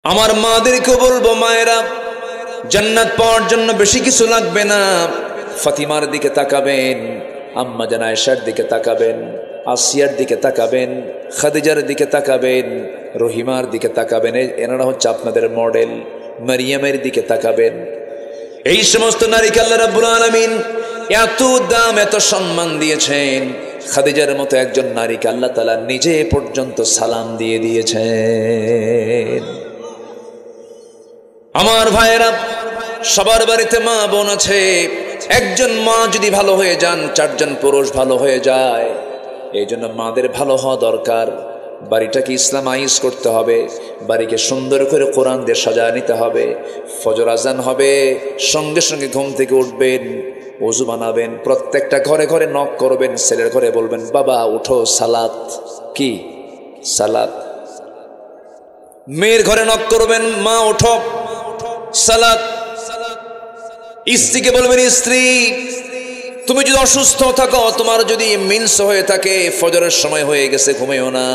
আমার মাদেরকে বলবো, মায়েরা জান্নাত পাওয়ার জন্য বেশি কিছু লাগবে না। ফাতিমার দিকে তাকাবেন, আম্মা জান আয়েশার দিকে তাকাবেন, আসিয়ার দিকে তাকাবেন, খাদিজার দিকে তাকাবেন, রহিমার দিকে তাকাবেন। এনারা হচ্ছে আপনাদের মডেল। মারিয়ামের দিকে তাকাবেন। এই সমস্ত নারীকে আল্লাহ রাব্বুল আলামিন এত দাম, এত সম্মান দিয়েছেন। খাদিজার মতো একজন নারীকে আল্লাহ তাআলা নিজে পর্যন্ত সালাম দিয়ে দিয়েছেন। আমার ভাইয়েরা, সবার বাড়িতে মা বোন আছে। একজন মা যদি ভালো হয়ে যান, চারজন পুরুষ ভালো হয়ে যায়। এই জন্য মাদের ভালো হওয়া দরকার। বাড়িটাকে ইসলামাইজ করতে হবে, বাড়িকে সুন্দর করে কোরআন দিয়ে সাজায় নিতে হবে। ফজর আজান হবে, সঙ্গে সঙ্গে ঘুম থেকে উঠবেন, ওযু বানাবেন, প্রত্যেকটা ঘরে ঘরে নক করবেন। ছেলের ঘরে বলবেন, বাবা উঠো, সালাত। কি সালাত? মেয়ের ঘরে নক করবেন, মা উঠো, সালাত। স্ত্রীকে বলবেন, স্ত্রী তুমি যদি অসুস্থ থাকো, তোমার যদি মিন্স হয়ে থাকে, ফজরের সময় হয়ে গেছে, ঘুমিও না,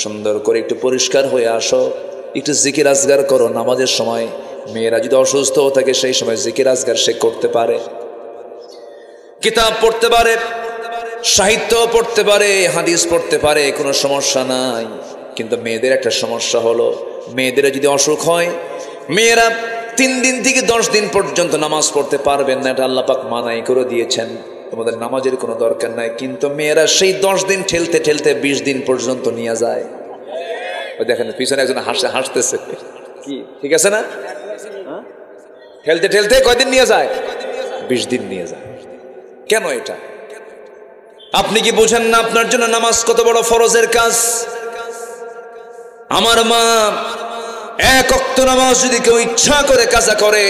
সুন্দর করে একটু পরিষ্কার হয়ে আসো, একটু জিকির আজগার করো নামাজের সময়। মেয়েরা যদি অসুস্থ থাকে, সেই সময় জিকির আজগার সে করতে পারে, কিতাব পড়তে পারে, সাহিত্য পড়তে পারে, হাদিস পড়তে পারে, কোনো সমস্যা নাই। কিন্তু মেয়েদের একটা সমস্যা হলো, মেয়েদের যদি অসুখ হয়, মেয়েরা 3 দিন থেকে 10 দিন পর্যন্ত নামাজ পড়তে পারবেন না। এটা আল্লাহ পাক মানাই করে দিয়েছেন, তোমাদের নামাজের কোনো দরকার নাই। কিন্তু মেয়েরা সেই 10 দিন ঠেলতে ঠেলতে 20 দিন পর্যন্ত নিয়ে যায়। ওই দেখেন পিছনে একজন হাসতেছে, কি ঠিক আছে না? ঠেলতে ঠেলতে কয়দিন নিয়ে যায়? 20 দিন নিয়ে যায়। কেন এটা? আপনি কি বুঝেন না আপনার জন্য নামাজ কত বড় ফরজের কাজ? আমার মা এক ওয়াক্ত নামাজ যদি কেউ ইচ্ছা করে কাজা করে,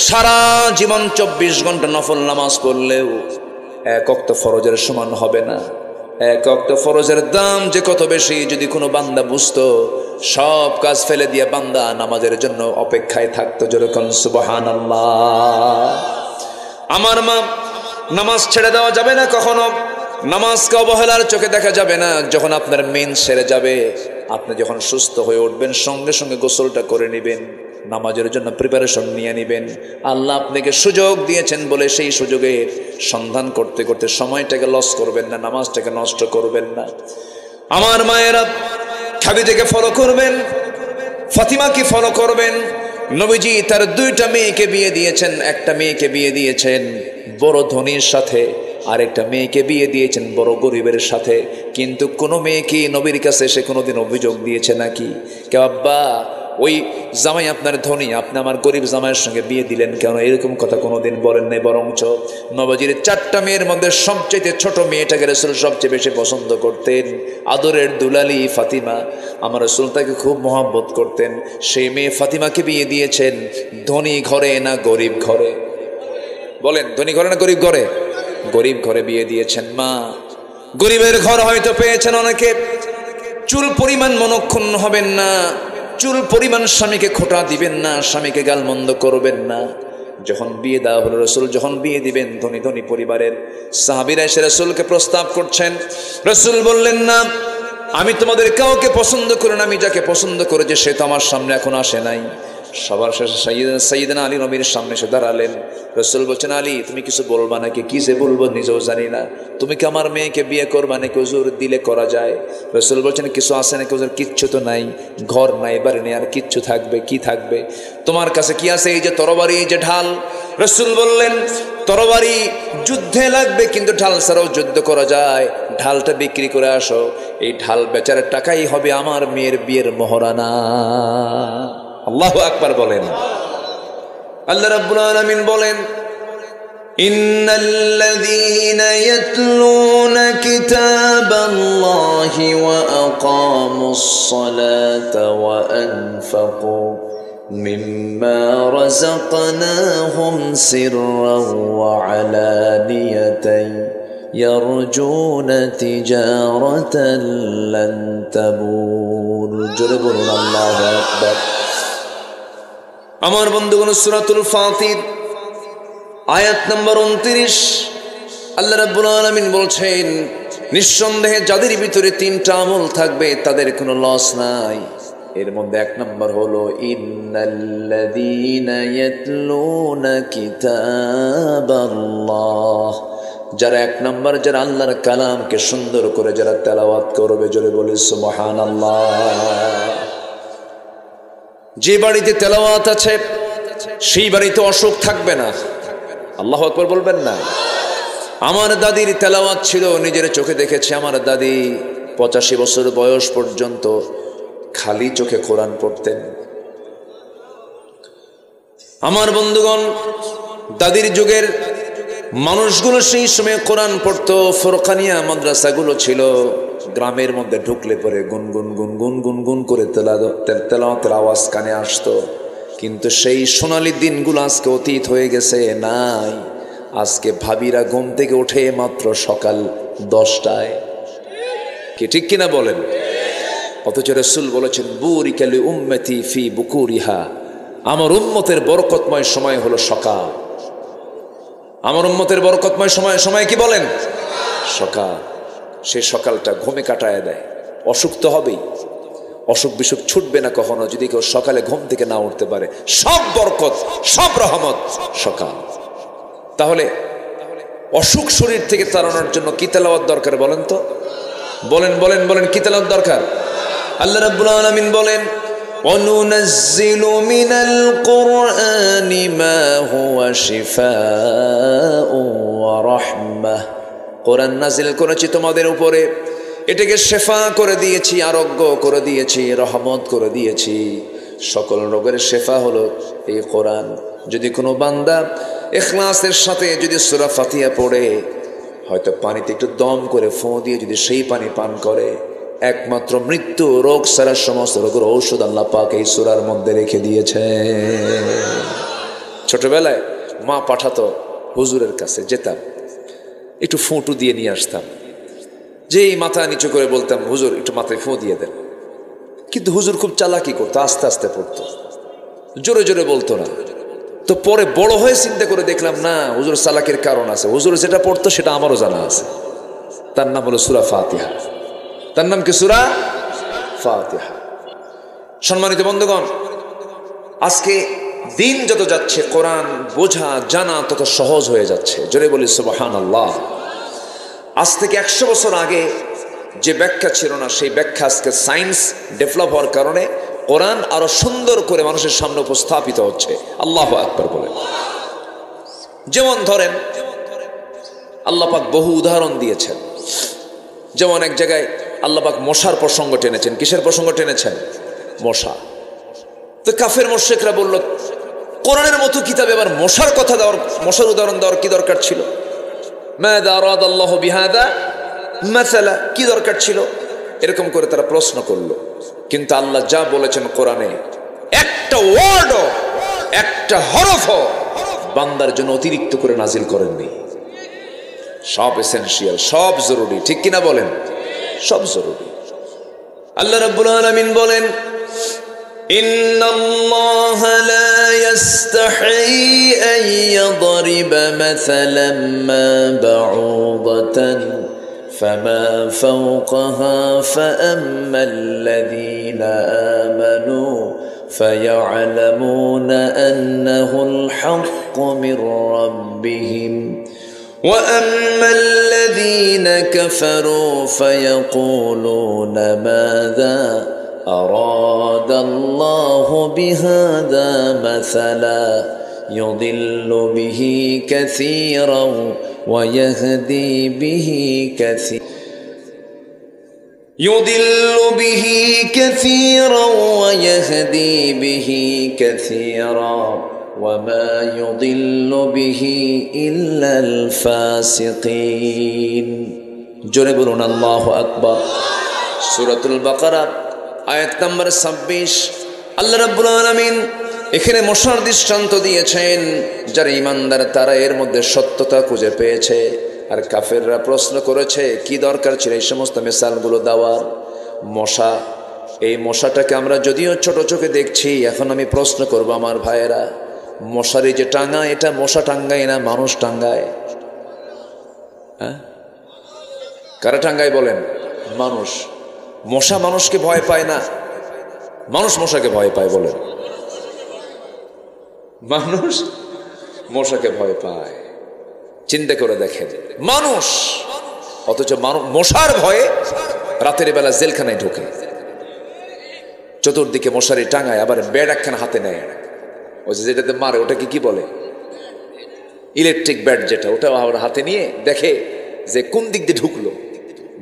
সারা জীবন 24 ঘন্টা নফল নামাজ পড়লেও এক ওয়াক্ত ফরজের সমান হবে না। এক ওয়াক্ত ফরজের দাম যে কত বেশি, যদি কোনো বান্দা বুঝতো, সব কাজ ফেলে দিয়ে বান্দা নামাজের জন্য অপেক্ষায় থাকতো। যেরকম সুবহানাল্লাহ। আমার মা, নামাজ ছেড়ে দেওয়া যাবে না কখনো। নামাজকে অবহেলার চোখে দেখা যাবে না। যখন আপনার মেন সেরে যাবে, আপনি যখন সুস্থ হয়ে উঠবেন, সঙ্গে সঙ্গে গোসলটা করে নেবেন, নামাজের জন্য প্রিপারেশন নিয়ে নেবেন। আল্লাহ আপনাকে সুযোগ দিয়েছেন বলে সেই সুযোগের সন্ধান করতে করতে সময়টাকে লস করবেন না, নামাজটাকে নষ্ট করবেন না। আমার মায়েরা, খাদিজাকে ফলো করবেন, ফাতিমাকে ফলো করবেন। নবীজি তার 2টা মেয়েকে বিয়ে দিয়েছেন। একটা মেয়েকে বিয়ে দিয়েছেন বড় ধনীর সাথে, আরেকটা মেয়েকে বিয়ে দিয়েছেন বড় গরিবের সাথে। কিন্তু কোনো মেয়েকে নবীর কাছে এসে কোনোদিন অভিযোগ দিয়েছে নাকি? কে আব্বা, ওই জামাই আপনার ধনী, আপনি আমার গরিব জামাইয়ের সঙ্গে বিয়ে দিলেন কেন? এরকম কথা কোনোদিন বলেন নাই। বরঞ্চ নবীজির 4টা মেয়ের মধ্যে সবচেয়ে ছোট মেয়েটাকে রাসূল সবচেয়ে বেশি পছন্দ করতেন। আদরের দুলালি ফাতিমা, আমার রাসূল তাকে খুব মহব্বত করতেন। সেই মেয়ে ফাতিমাকে বিয়ে দিয়েছেন ধনী ঘরে না গরিব ঘরে? বলেন, ধনী ঘরে না গরিব ঘরে? গরিব ঘরে বিয়ে দিয়েছেন। মা, গরিবের ঘর হয়তো পেয়েছেন অনেকে, চুল পরিমাণ মনক্ষুণ্ণ হবেন না, চুল পরিমাণ স্বামীকে খোঁটা দিবেন না, স্বামীকে গালমন্দ করবেন না। যখন বিয়ে দেওয়া হলো, রাসূল যখন বিয়ে দিবেন, ধনী ধনী পরিবারের সাহাবীরা এসে রাসূলকে প্রস্তাব করছেন। রাসূল বললেন, না, আমি তোমাদের কাউকে পছন্দ করি না, আমি যাকে পছন্দ করেছি সে তো আমার সামনে এখন আসে নাই। সবার শেষে সাইয়েদনা আলী নবীর সামনে এসে দাঁড়ালেন। রাসূল বলছেন, আলী তুমি কিছু বলবা নাকি? কি যে বলবো নিজেও জানি না। তুমি কি আমার মেয়েকে বিয়ে করবা নাকি? হুজুর দিলে করা যায়। রাসূল বলছেন, কিছু আছে নাকি? হুজুর কিচ্ছু তো নাই, ঘর নাই, বাড়ি নেই, আর কিচ্ছু থাকবে? কি থাকবে তোমার কাছে? কি আছে? এই যে তরবারি, এই যে ঢাল। রাসূল বললেন, তরবারি যুদ্ধে লাগবে, কিন্তু ঢাল ছাড়াও যুদ্ধ করা যায়। ঢালটা বিক্রি করে আসো, এই ঢাল বেচার টাকাই হবে আমার মেয়ের বিয়ের মহরানা। আল্লাহু আকবার বলেন। আল্লাহ রাব্বুল আলামিন বলেন, ইন্নাল্লাযীনা ইয়াতলুনা কিতাবাল্লাহি ওয়া আকামুস সালাতা ওয়া আনফাকু মিম্মা রাযাকনাহুম সিররান ওয়া আলানিয়াতান ইয়ারজুনা তিজারাতান লান তাবুর। জোরে বলুন আল্লাহু আকবার। আমার বন্ধুগণ, সূরাতুল ফাতির আয়াত নম্বর 29 আল্লাহ রাব্বুল আলামিন বলছেন, নিঃসন্দেহে যাদের ভিতরে 3টা আমল থাকবে তাদের কোনো লস নাই। এর মধ্যে এক নম্বর হলো ইন্নাল্লাযীনা ইয়াতলুনা কিতাবাল্লাহ, যারা এক নম্বর যারা আল্লাহর কালামকে সুন্দর করে যারা তেলাওয়াত করবে, জোরে বলে সুবহানাল্লাহ। যে বাড়িতে তেলাওয়াত আছে সেই বাড়িতে অসুখ থাকবে না। আল্লাহু আকবার বলবেন না? আমার দাদির তেলাওয়াত ছিল, নিজের চোখে দেখেছি। আমার দাদি 85 বছর বয়স পর্যন্ত খালি চোখে কোরআন পড়তেন। আমার বন্ধুগণ, দাদির যুগের মানুষগুলো সেই সময় কোরআন পড়তো। ফোরকানিয়া মাদ্রাসাগুলো ছিল গ্রামের মধ্যে, ঢুকলে পরে গুনগুন গুনগুন গুনগুন করে তেলাওয়াতের আওয়াজ কানে আসতো। কিন্তু সেই সোনালি দিনগুলো আজকে অতীত হয়ে গেছে, নাই। আজকে ভাবিরা ঘুম থেকে ওঠে মাত্র সকাল 10টায়, কি ঠিক কিনা বলেন? অথচ রাসূল বলেছেন বুরিকা লি উম্মতি ফি বুকুরিহা, আমার উম্মতের বরকতময় সময় হলো সকাল। আমার উম্মতের বরকতময় সময় কি বলেন? সকাল। সেই সকালটা ঘুমে কাটায় দেয়। অসুখ তো হবেই, অসুখ বিসুখ ছুটবে না কখনো যদি কেউ সকালে ঘুম থেকে না উঠতে পারে। সব বরকত, সব রহমত সকাল। তাহলে অসুখ শরীর থেকে তাড়ানোর জন্য কি তেলাওয়াত দরকার বলেন তো? বলেন বলেন বলেন, কি তেলাওয়াত দরকার? আল্লাহ রাব্বুল আলামিন বলেন ওয়ানুনাজ্জিলু মিনাল কুরআনি মা হুয়া শিফাউ ওয়া রাহমাহ, কোরআন নাজিল করেছি তোমাদের উপরে, এটাকে শেফা করে দিয়েছি, আরোগ্য করে দিয়েছি, রহমত করে দিয়েছি। সকল রোগের শেফা হলো এই কোরআন। যদি কোনো বান্দা ইখলাসের সাথে যদি সূরা ফাতিহা পড়ে, হয়তো পানিতে একটু দম করে ফোঁ দিয়ে যদি সেই পানি পান করে, একমাত্র মৃত্যু রোগ ছাড়া সমস্ত রোগের ঔষধ আল্লাহ পাক এই সূরার মধ্যে রেখে দিয়েছে। ছোটবেলায় মা পাঠাতো হুজুরের কাছে, যেতাম, একটু ফোঁটু দিয়ে নিয়ে আসতাম। যেই মাথা নিচু করে বলতাম হুজুর একটু মাথায় ফোঁ দিয়ে দেন, কিন্তু হুজুর খুব চালাকি করতো, আস্তে আস্তে পড়তো, জোরে জোরে বলতো না। তো পরে বড় হয়ে চিন্তা করে দেখলাম না, হুজুর চালাকির কারণ আছে। হুজুর যেটা পড়তো সেটা আমারও জানা আছে। তার নাম হলো সূরা ফাতিহা। তার নাম কি? সূরা ফাতিহা। সম্মানিত বন্ধুগণ, আজকে দিন যত যাচ্ছে কোরআন বোঝা জানা তত সহজ হয়ে যাচ্ছে। জোরে বলি সুবহানাল্লাহ। আজ থেকে 100 বছর আগে যে ব্যাখ্যা ছিল না, সেই ব্যাখ্যা আজকে সায়েন্স ডেভেলপ হওয়ার কারণে কোরআন আরো সুন্দর করে মানুষের সামনে উপস্থাপিত হচ্ছে। আল্লাহু আকবার বলে। যেমন ধরেন আল্লাহ পাক বহু উদাহরণ দিয়েছেন। যেমন এক জায়গায় আল্লাহ পাক মশার প্রসঙ্গ টেনেছেন। কিসের প্রসঙ্গ টেনেছেন? মশা। তো কাফের মুশরিকরা বলল কোরআনের মতো কিতাবে আবার মশার কথা দেওয়ার, মশার উদাহরণ দেওয়ার কি দরকার ছিল? মাযা আরাদাল্লাহু বিহাদা মাসালা, কি দরকার ছিল? এরকম করে তারা প্রশ্ন করলো। কিন্তু আল্লাহ যা বলেছেন কোরআনে, একটা ওয়ার্ডও, একটা হরফও বান্দার জন্য অতিরিক্ত করে নাজিল করেননি। সব এসেনশিয়াল, সব জরুরি, ঠিক কিনা বলেন? সব জরুরি। আল্লাহ রাব্বুল আলামিন বলেন ইন্নাল্লাহা লা ইস্তাহি আন ইয়াদরিবা মাসালাম মা বাউদাতান فما فوقها فأما الذين آمنوا فيعلمون أنه الحق من ربهم وأما الذين كفروا فيقولون ماذا أراد الله بهذا مثلا يضل به كثيرا ويهدي به كثيرا ويهدي به كثيرا وما يضل به إلا الفاسقين জোরে বলুন আল্লাহু আকবার। সূরাতুল বাকারা আয়াত নম্বর 26। আল্লাহ রাব্বুল আলামিন এখানে মশার দৃষ্টান্ত দিয়েছেন। যারা ঈমানদার তারা এর মধ্যে সত্যতা খুঁজে পেয়েছে, আর কাফেররা প্রশ্ন করেছে কি দরকার ছিল এই সমস্ত মিসালগুলো দেওয়ার। মশা, এই মশাটাকে আমরা যদিও ছোট চোখে দেখছি, এখন আমি প্রশ্ন করব আমার ভাইয়েরা, মশারি যে টাঙ্গায় এটা মশা টাঙ্গায় না মানুষ টাঙ্গায়? হ্যাঁ, কারা টাঙ্গায় বলেন? মানুষ। মশা মানুষকে ভয় পায় না, মানুষ মশাকে ভয় পায় বলেন? মানুষ মশাকে ভয় পায়। চিন্তা করে দেখেন, মানুষ, অথচ মশার ভয়ে রাতের বেলা জেলখানায় ঢোকে, চতুর্দিকে মশারি টাঙায়, আবার ব্যাট একখানা হাতে নেয়, ওই যেটাতে মারে ওটাকে কি বলে, ইলেকট্রিক ব্যাট যেটা, ওটা আবার হাতে নিয়ে দেখে যে কোন দিক দিয়ে ঢুকলো,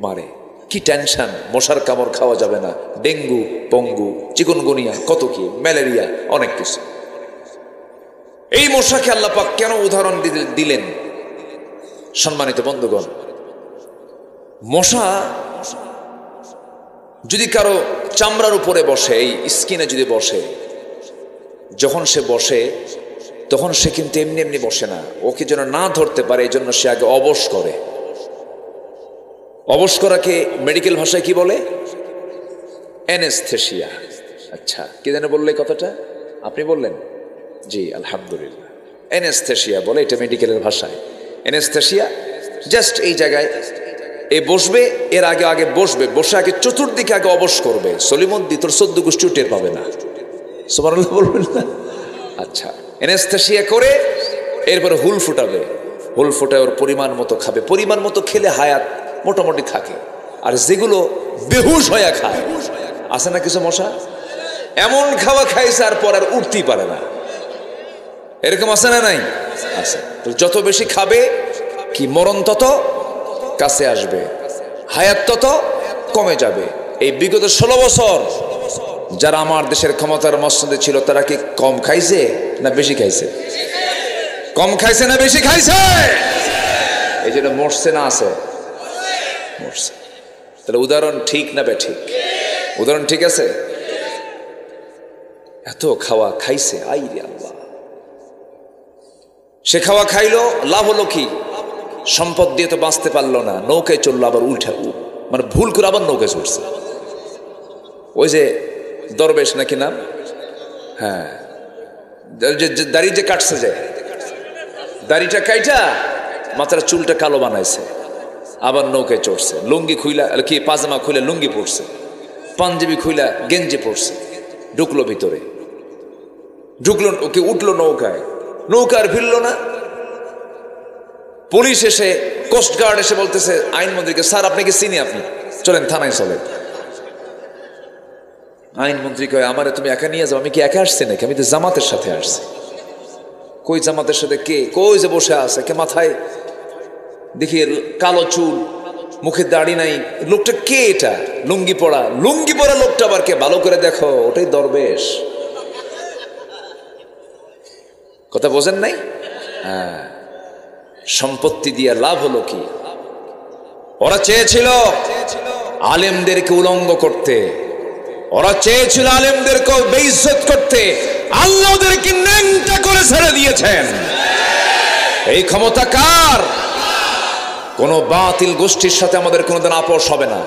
মারে। কি টেনশন, মশার কামড় খাওয়া যাবে না, ডেঙ্গু, পঙ্গু, চিকুনগুনিয়া, কত কি, ম্যালেরিয়া, অনেক কিছু। এই মশাকে আল্লাহ পাক কেন উদাহরণ দিলেন? সম্মানিত বন্ধুগণ, মশা যদি কারো চামড়ার উপরে বসে, এই স্কিনে যদি বসে, যখন সে বসে তখন সে কিন্তু এমনি এমনি বসে না, ওকে যেন না ধরতে পারে এই জন্য সে আগে অবশ করে। অবশ করাকে মেডিকেল ভাষায় কি বলে? অ্যানেস্থেসিয়া। আচ্ছা, কে যেন বললে কথাটা? আপনি বললেন? জি, আলহামদুলিল্লাহ। অ্যানেস্থেসিয়া বলে এটা মেডিকেলের ভাষায়। অ্যানেস্থেসিয়া জাস্ট এই জায়গায় এ বসবে, এর আগে আগে বসবে, বসে আগে চতুর্দিকে আগে অবশ করবে। সলিমদ্দি তোর 14 গোষ্ঠীও টের পাবে না, সুবহানাল্লাহ বলবেন না? আচ্ছা, অ্যানেস্থেসিয়া করে এরপরে হুল ফুটাবে, হুল ফুটায় ওর পরিমাণ মতো খাবে, পরিমাণ মতো খেলে হায়াত মোটামুটি থাকে। আর যেগুলো বেহুশ হয়ে খায়, আছে না কিছু মশা, এমন খাওয়া খাইছে আর পর আর উঠতেই পারে না, এরকম আছে না নাই? আছে। তো যত বেশি খাবে কি মরণ তত কাছে আসবে, হায়াত তত কমে যাবে। এই বিগত 16 বছর যারা আমার দেশের ক্ষমতার মসনদে ছিল তারা কি কম খাইছে না বেশি খাইছে? কম খাইছে না বেশি খাইছে? এই জন্য মরছে না আছে? মরছে। তাহলে উদাহরণ ঠিক না বেঠিক? উদাহরণ ঠিক আছে। এত খাওয়া খাইছে, আই রে আল্লাহ। সে খাওয়া খাইলো, লাভ হলো কি? সম্পদ দিয়ে তো বাঁচতে পারলো না, নৌকায় চললো, আবার উল্টা, মানে ভুল করে আবার নৌকায় চলছে। ওই যে দরবেশ নাকি নাম, হ্যাঁ, দাড়ি যে কাটছে, যে দাড়িটা কাইটা মাথার চুলটা কালো বানাইছে, আবার নৌকায় চড়ছে, লুঙ্গি খুইলা কি পাজামা খুইলা লুঙ্গি পড়ছে, পাঞ্জাবি খুইলা গেঞ্জি পড়ছে, ঢুকলো ভিতরে, ঢুকলো, ওকে উঠলো নৌকায়, নৌকা আর ফিরল না। পুলিশ এসে, কোস্টগার্ড এসে বলতেছে আইনমন্ত্রীকে, স্যার আপনি কি চিনি, আপনি চলেন থানায় চলেন। আইনমন্ত্রী কয়, আমারে তুমি একা নিয়ে যাও, আমি কি একা আসছি নাকি, আমি তো জামাতের সাথে আসছি। কই জামাতের সাথে? কে? কই যে বসে আছে, কে মাথায় দেখি কালো চুল, মুখে দাড়ি নাই, লোকটা কে? এটা লুঙ্গি পড়া, লুঙ্গি পড়া লোকটা আবার কে? ভালো করে দেখো, ওটাই দরবেশ। কথা বোঝেন নাই? হ্যাঁ, সম্পত্তি দিয়ে লাভ হলো কি? ওরা চেয়েছিল আলেমদেরকে উলঙ্গ করতে, ওরা চেয়েছিল আলেমদেরকে বেইজ্জত করতে, আল্লাহ ওদেরকে ন্যাংটা করে ছেড়ে দিয়েছেন। এই ক্ষমতা কার? কোন বাতিল গোষ্ঠীর সাথে আমাদের কোনোদিন আপোষ হবে না।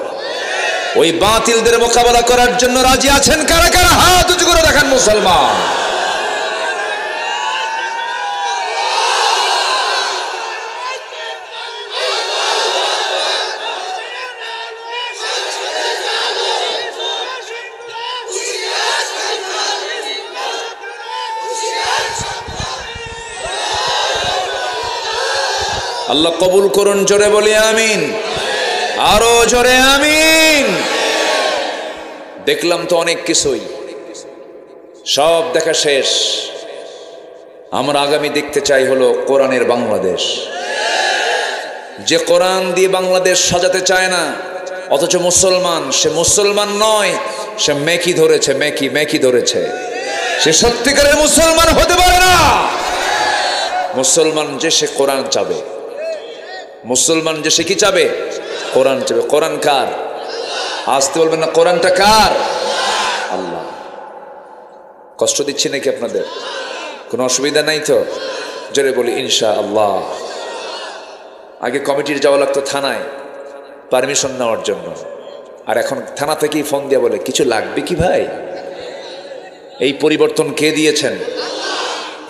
ওই বাতিলদের মোকাবেলা করার জন্য রাজি আছেন কারা কারা? হাত উঁচু করে দেখান মুসলমান। আল্লাহ কবুল করুন, জোরে বলি আমিন, আরো জোরে আমিন। দেখলাম তো অনেক কিছুই, সব দেখা শেষ। আমরা আগামী দেখতে চাই হলো কোরআনের বাংলাদেশ। যে কোরআন দিয়ে বাংলাদেশ সাজাতে চায় না, অথচ মুসলমান, সে মুসলমান নয়, সে মেকি ধরেছে, মেকি ধরেছে, সে সত্যিকারের মুসলমান হতে পারে না। মুসলমান যে সে কোরআন চাবে, মুসলমান যে সে কি চাবে? কোরআন চাবে। কোরআন কার? আসতে বলবেন না, কোরআনটা কার? আল্লাহ। কষ্ট দিচ্ছি নাকি আপনাদের? কোনো অসুবিধা নাই তো? জোরে বলি ইনশাআল্লাহ। আগে কমিটির যাওয়া লাগতো থানায় পারমিশন নেওয়ার জন্য, আর এখন থানা থেকেই ফোন দিয়ে বলে কিছু লাগবে কি ভাই? এই পরিবর্তন কে দিয়েছেন?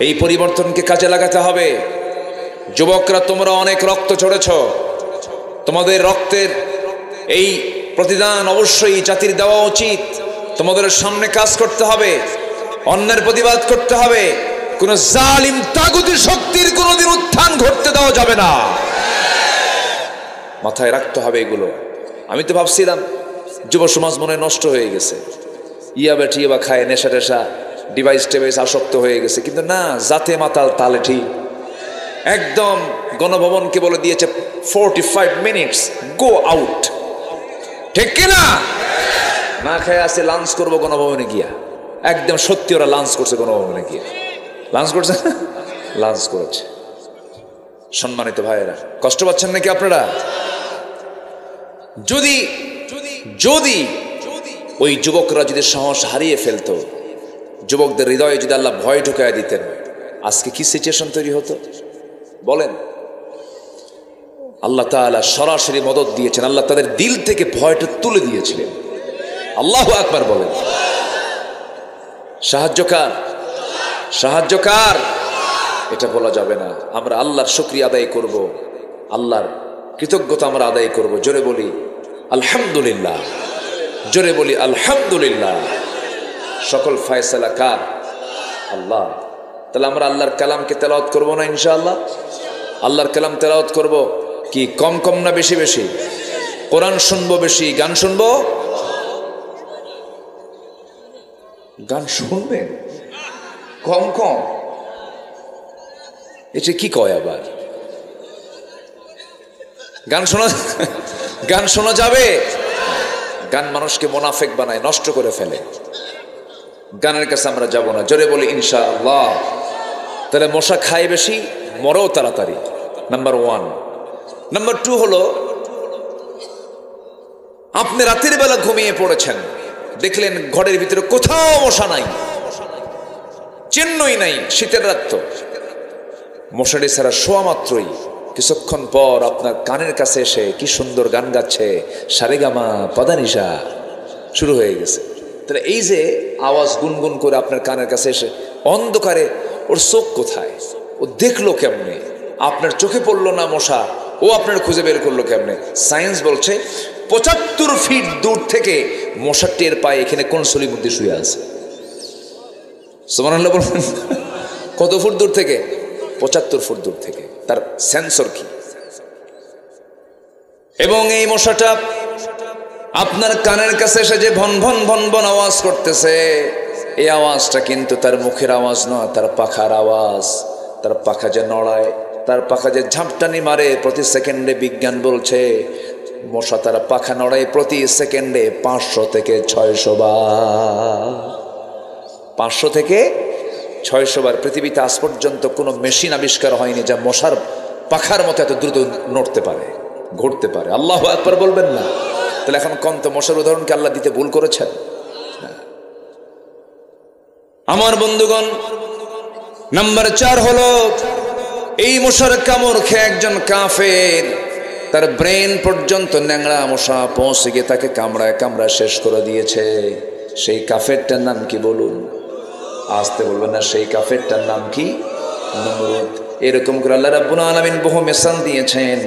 এই পরিবর্তনকে কাজে লাগাতে হবে। যুবকরা, তোমরা অনেক রক্ত ঝরেছ, তোমাদের রক্তের এই প্রতিদান অবশ্যই জাতির দেওয়া উচিত। তোমাদের সামনে কাজ করতে হবে, অন্যের প্রতিবাদ করতে হবে। কোন জালিম তাগুতি শক্তির কোনোদিন উত্থান ঘটতে দেওয়া যাবে না, মাথায় রাখতে হবে এগুলো। আমি তো ভাবছিলাম যুব সমাজ মনে নষ্ট হয়ে গেছে, ইয়াবা টিয়াবা খায়, নেশা টেশা, ডিভাইস টেভাইস আসক্ত হয়ে গেছে, কিন্তু না, জাতে মাতাল তালে ঠিক। একদম গণভবনকে বলে দিয়েছে 45 মিনিটস গো আউট, ঠিক কিনা? না খেয়ে আসে লাঞ্চ করবো গণভবনে গিয়া, একদম সত্যি ওরা লাঞ্চ করছে গণভবনে গিয়া, লাঞ্চ করছে, লাঞ্চ করেছে। সম্মানিত ভাইয়েরা, কষ্ট পাচ্ছেন নাকি আপনারা? যদি যদি ওই যুবকরা যদি সাহস হারিয়ে ফেলতো, যুবকদের হৃদয়ে যদি আল্লাহ ভয় ঢুকায় দিতেন, আজকে কি সিচুয়েশন তৈরি হতো বলেন? আল্লাহ তাআলা সরাসরি মদদ দিয়েছেন, আল্লাহ তাদের দিল থেকে ভয়টা তুলে দিয়েছিলেন। আল্লাহু আকবার বলেন। সাহায্যকার, সাহায্যকার এটা বলা যাবে না। আমরা আল্লাহর শুকরিয়া আদায় করব, আল্লাহর কৃতজ্ঞতা আমরা আদায় করব। জোরে বলি আলহামদুলিল্লাহ, জোরে বলি আলহামদুলিল্লাহ। সকল ফয়সালা কার? আল্লাহ। তাহলে আমরা আল্লাহর কালামকে তেলাওয়াত করব না ইনশাআল্লাহ? আল্লাহর কালাম তেলাওয়াত করব কি কম কম না বেশি বেশি? কোরআন শুনবো বেশি, গান শুনবো? গান শুনবেন কম কম, এটা কি কয় আবার? গান শোনা, গান শোনা যাবে? গান মানুষকে মুনাফিক বানায়, নষ্ট করে ফেলে। গানের কাছে আমরা যাব না, জোরে বলি ইনশাআল্লাহ। তাহলে মশা খায় বেশি, মরেও তাড়াতাড়ি, নাম্বার 1। নাম্বার 2 হলো, আপনি রাতের বেলা ঘুমিয়ে পড়েছেন, দেখলেন ঘরের ভিতরে কোথাও মশা নাই, চিহ্নই নাই, শীতের রাত তো, মশারি ছাড়া শোয়া মাত্রই কিছুক্ষণ পর আপনার কানের কাছে এসে কি সুন্দর গান গাচ্ছে, সারেগামা পাদানিসা শুরু হয়ে গেছে। তাহলে এই যে আওয়াজ গুনগুন করে আপনার কানের কাছে এসে, অন্ধকারে ওর চোখ কোথায়, ও দেখলো কেমনে? আপনার চোখে পড়লো না মশা, ও আপনার খুঁজে বের করলো কেমনে? সায়েন্স বলছে 75 ফিট দূর থেকে মশা টের পায় এখানে কোন সলির মধ্যে শুয়ে আছে। সুবহানাল্লাহ বলবেন। কত ফুট দূর থেকে? 75 ফুট দূর থেকে। তার সেন্সর কি? এবং এই মশাটা আপনার কানের কাছে এসে যে ভন ভন ভন ভন আওয়াজ করতেছে, এই আওয়াজটা কিন্তু তার মুখের আওয়াজ নয়, তার পাখার আওয়াজ। তার পাখা যে নড়ায়, তার পাখা যে ঝাপটানি মারে প্রতি সেকেন্ডে, বিজ্ঞান বলছে মশা তার পাখা নড়ায় প্রতি সেকেন্ডে 500 থেকে 600 বার। 500 থেকে 600 বার। পৃথিবীতে আজ পর্যন্ত কোনো মেশিন আবিষ্কার হয়নি যা মশার পাখার মতো এত দ্রুত নড়তে পারে, ঘুরতে পারে। আল্লাহু আকবার বলবেন না? তাহলে এখন কম তো মশার উদাহরণকে আল্লাহ দিতে ভুল করেছেন? আমার বন্ধুগণ, নাম্বার 4 হলো, এই মশার কামড় খেয়ে একজন কাফের, তার ব্রেন পর্যন্ত ন্যাংরা মশা পৌঁছে গিয়ে তাকে কামড়ায় কামড়ায় শেষ করে দিয়েছে। সেই কাফেরটার নাম কি বলুন? আসতে বলবেন না। সেই কাফেরটার নাম কি? নমরুদ। এরকম করে আল্লাহ রাব্বুল আলামিন বহু মিসাল দিয়েছেন।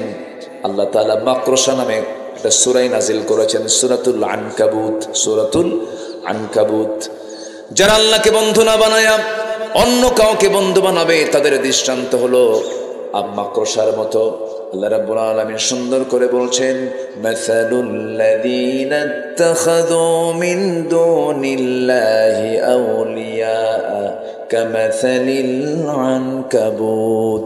আল্লাহ তাআলা মাকরসা নামে একটা সূরা নাজিল করেছেন, সূরাতুল আনকাবুত। সূরাতুল আনকাবুত। যারা আল্লাহকে বন্ধু না বানায়া অন্য কাউকে বন্ধু বানাবে, তাদের দৃষ্টান্ত হলো মাকড়সার মতো। আল্লাহ রাব্বুল আলামিন সুন্দর করে বলছেন, মাসালুল লাযীনা ইত্তাখাযু মিন দুনিল্লাহি আউলিয়া কামাসালিল আনকাবুত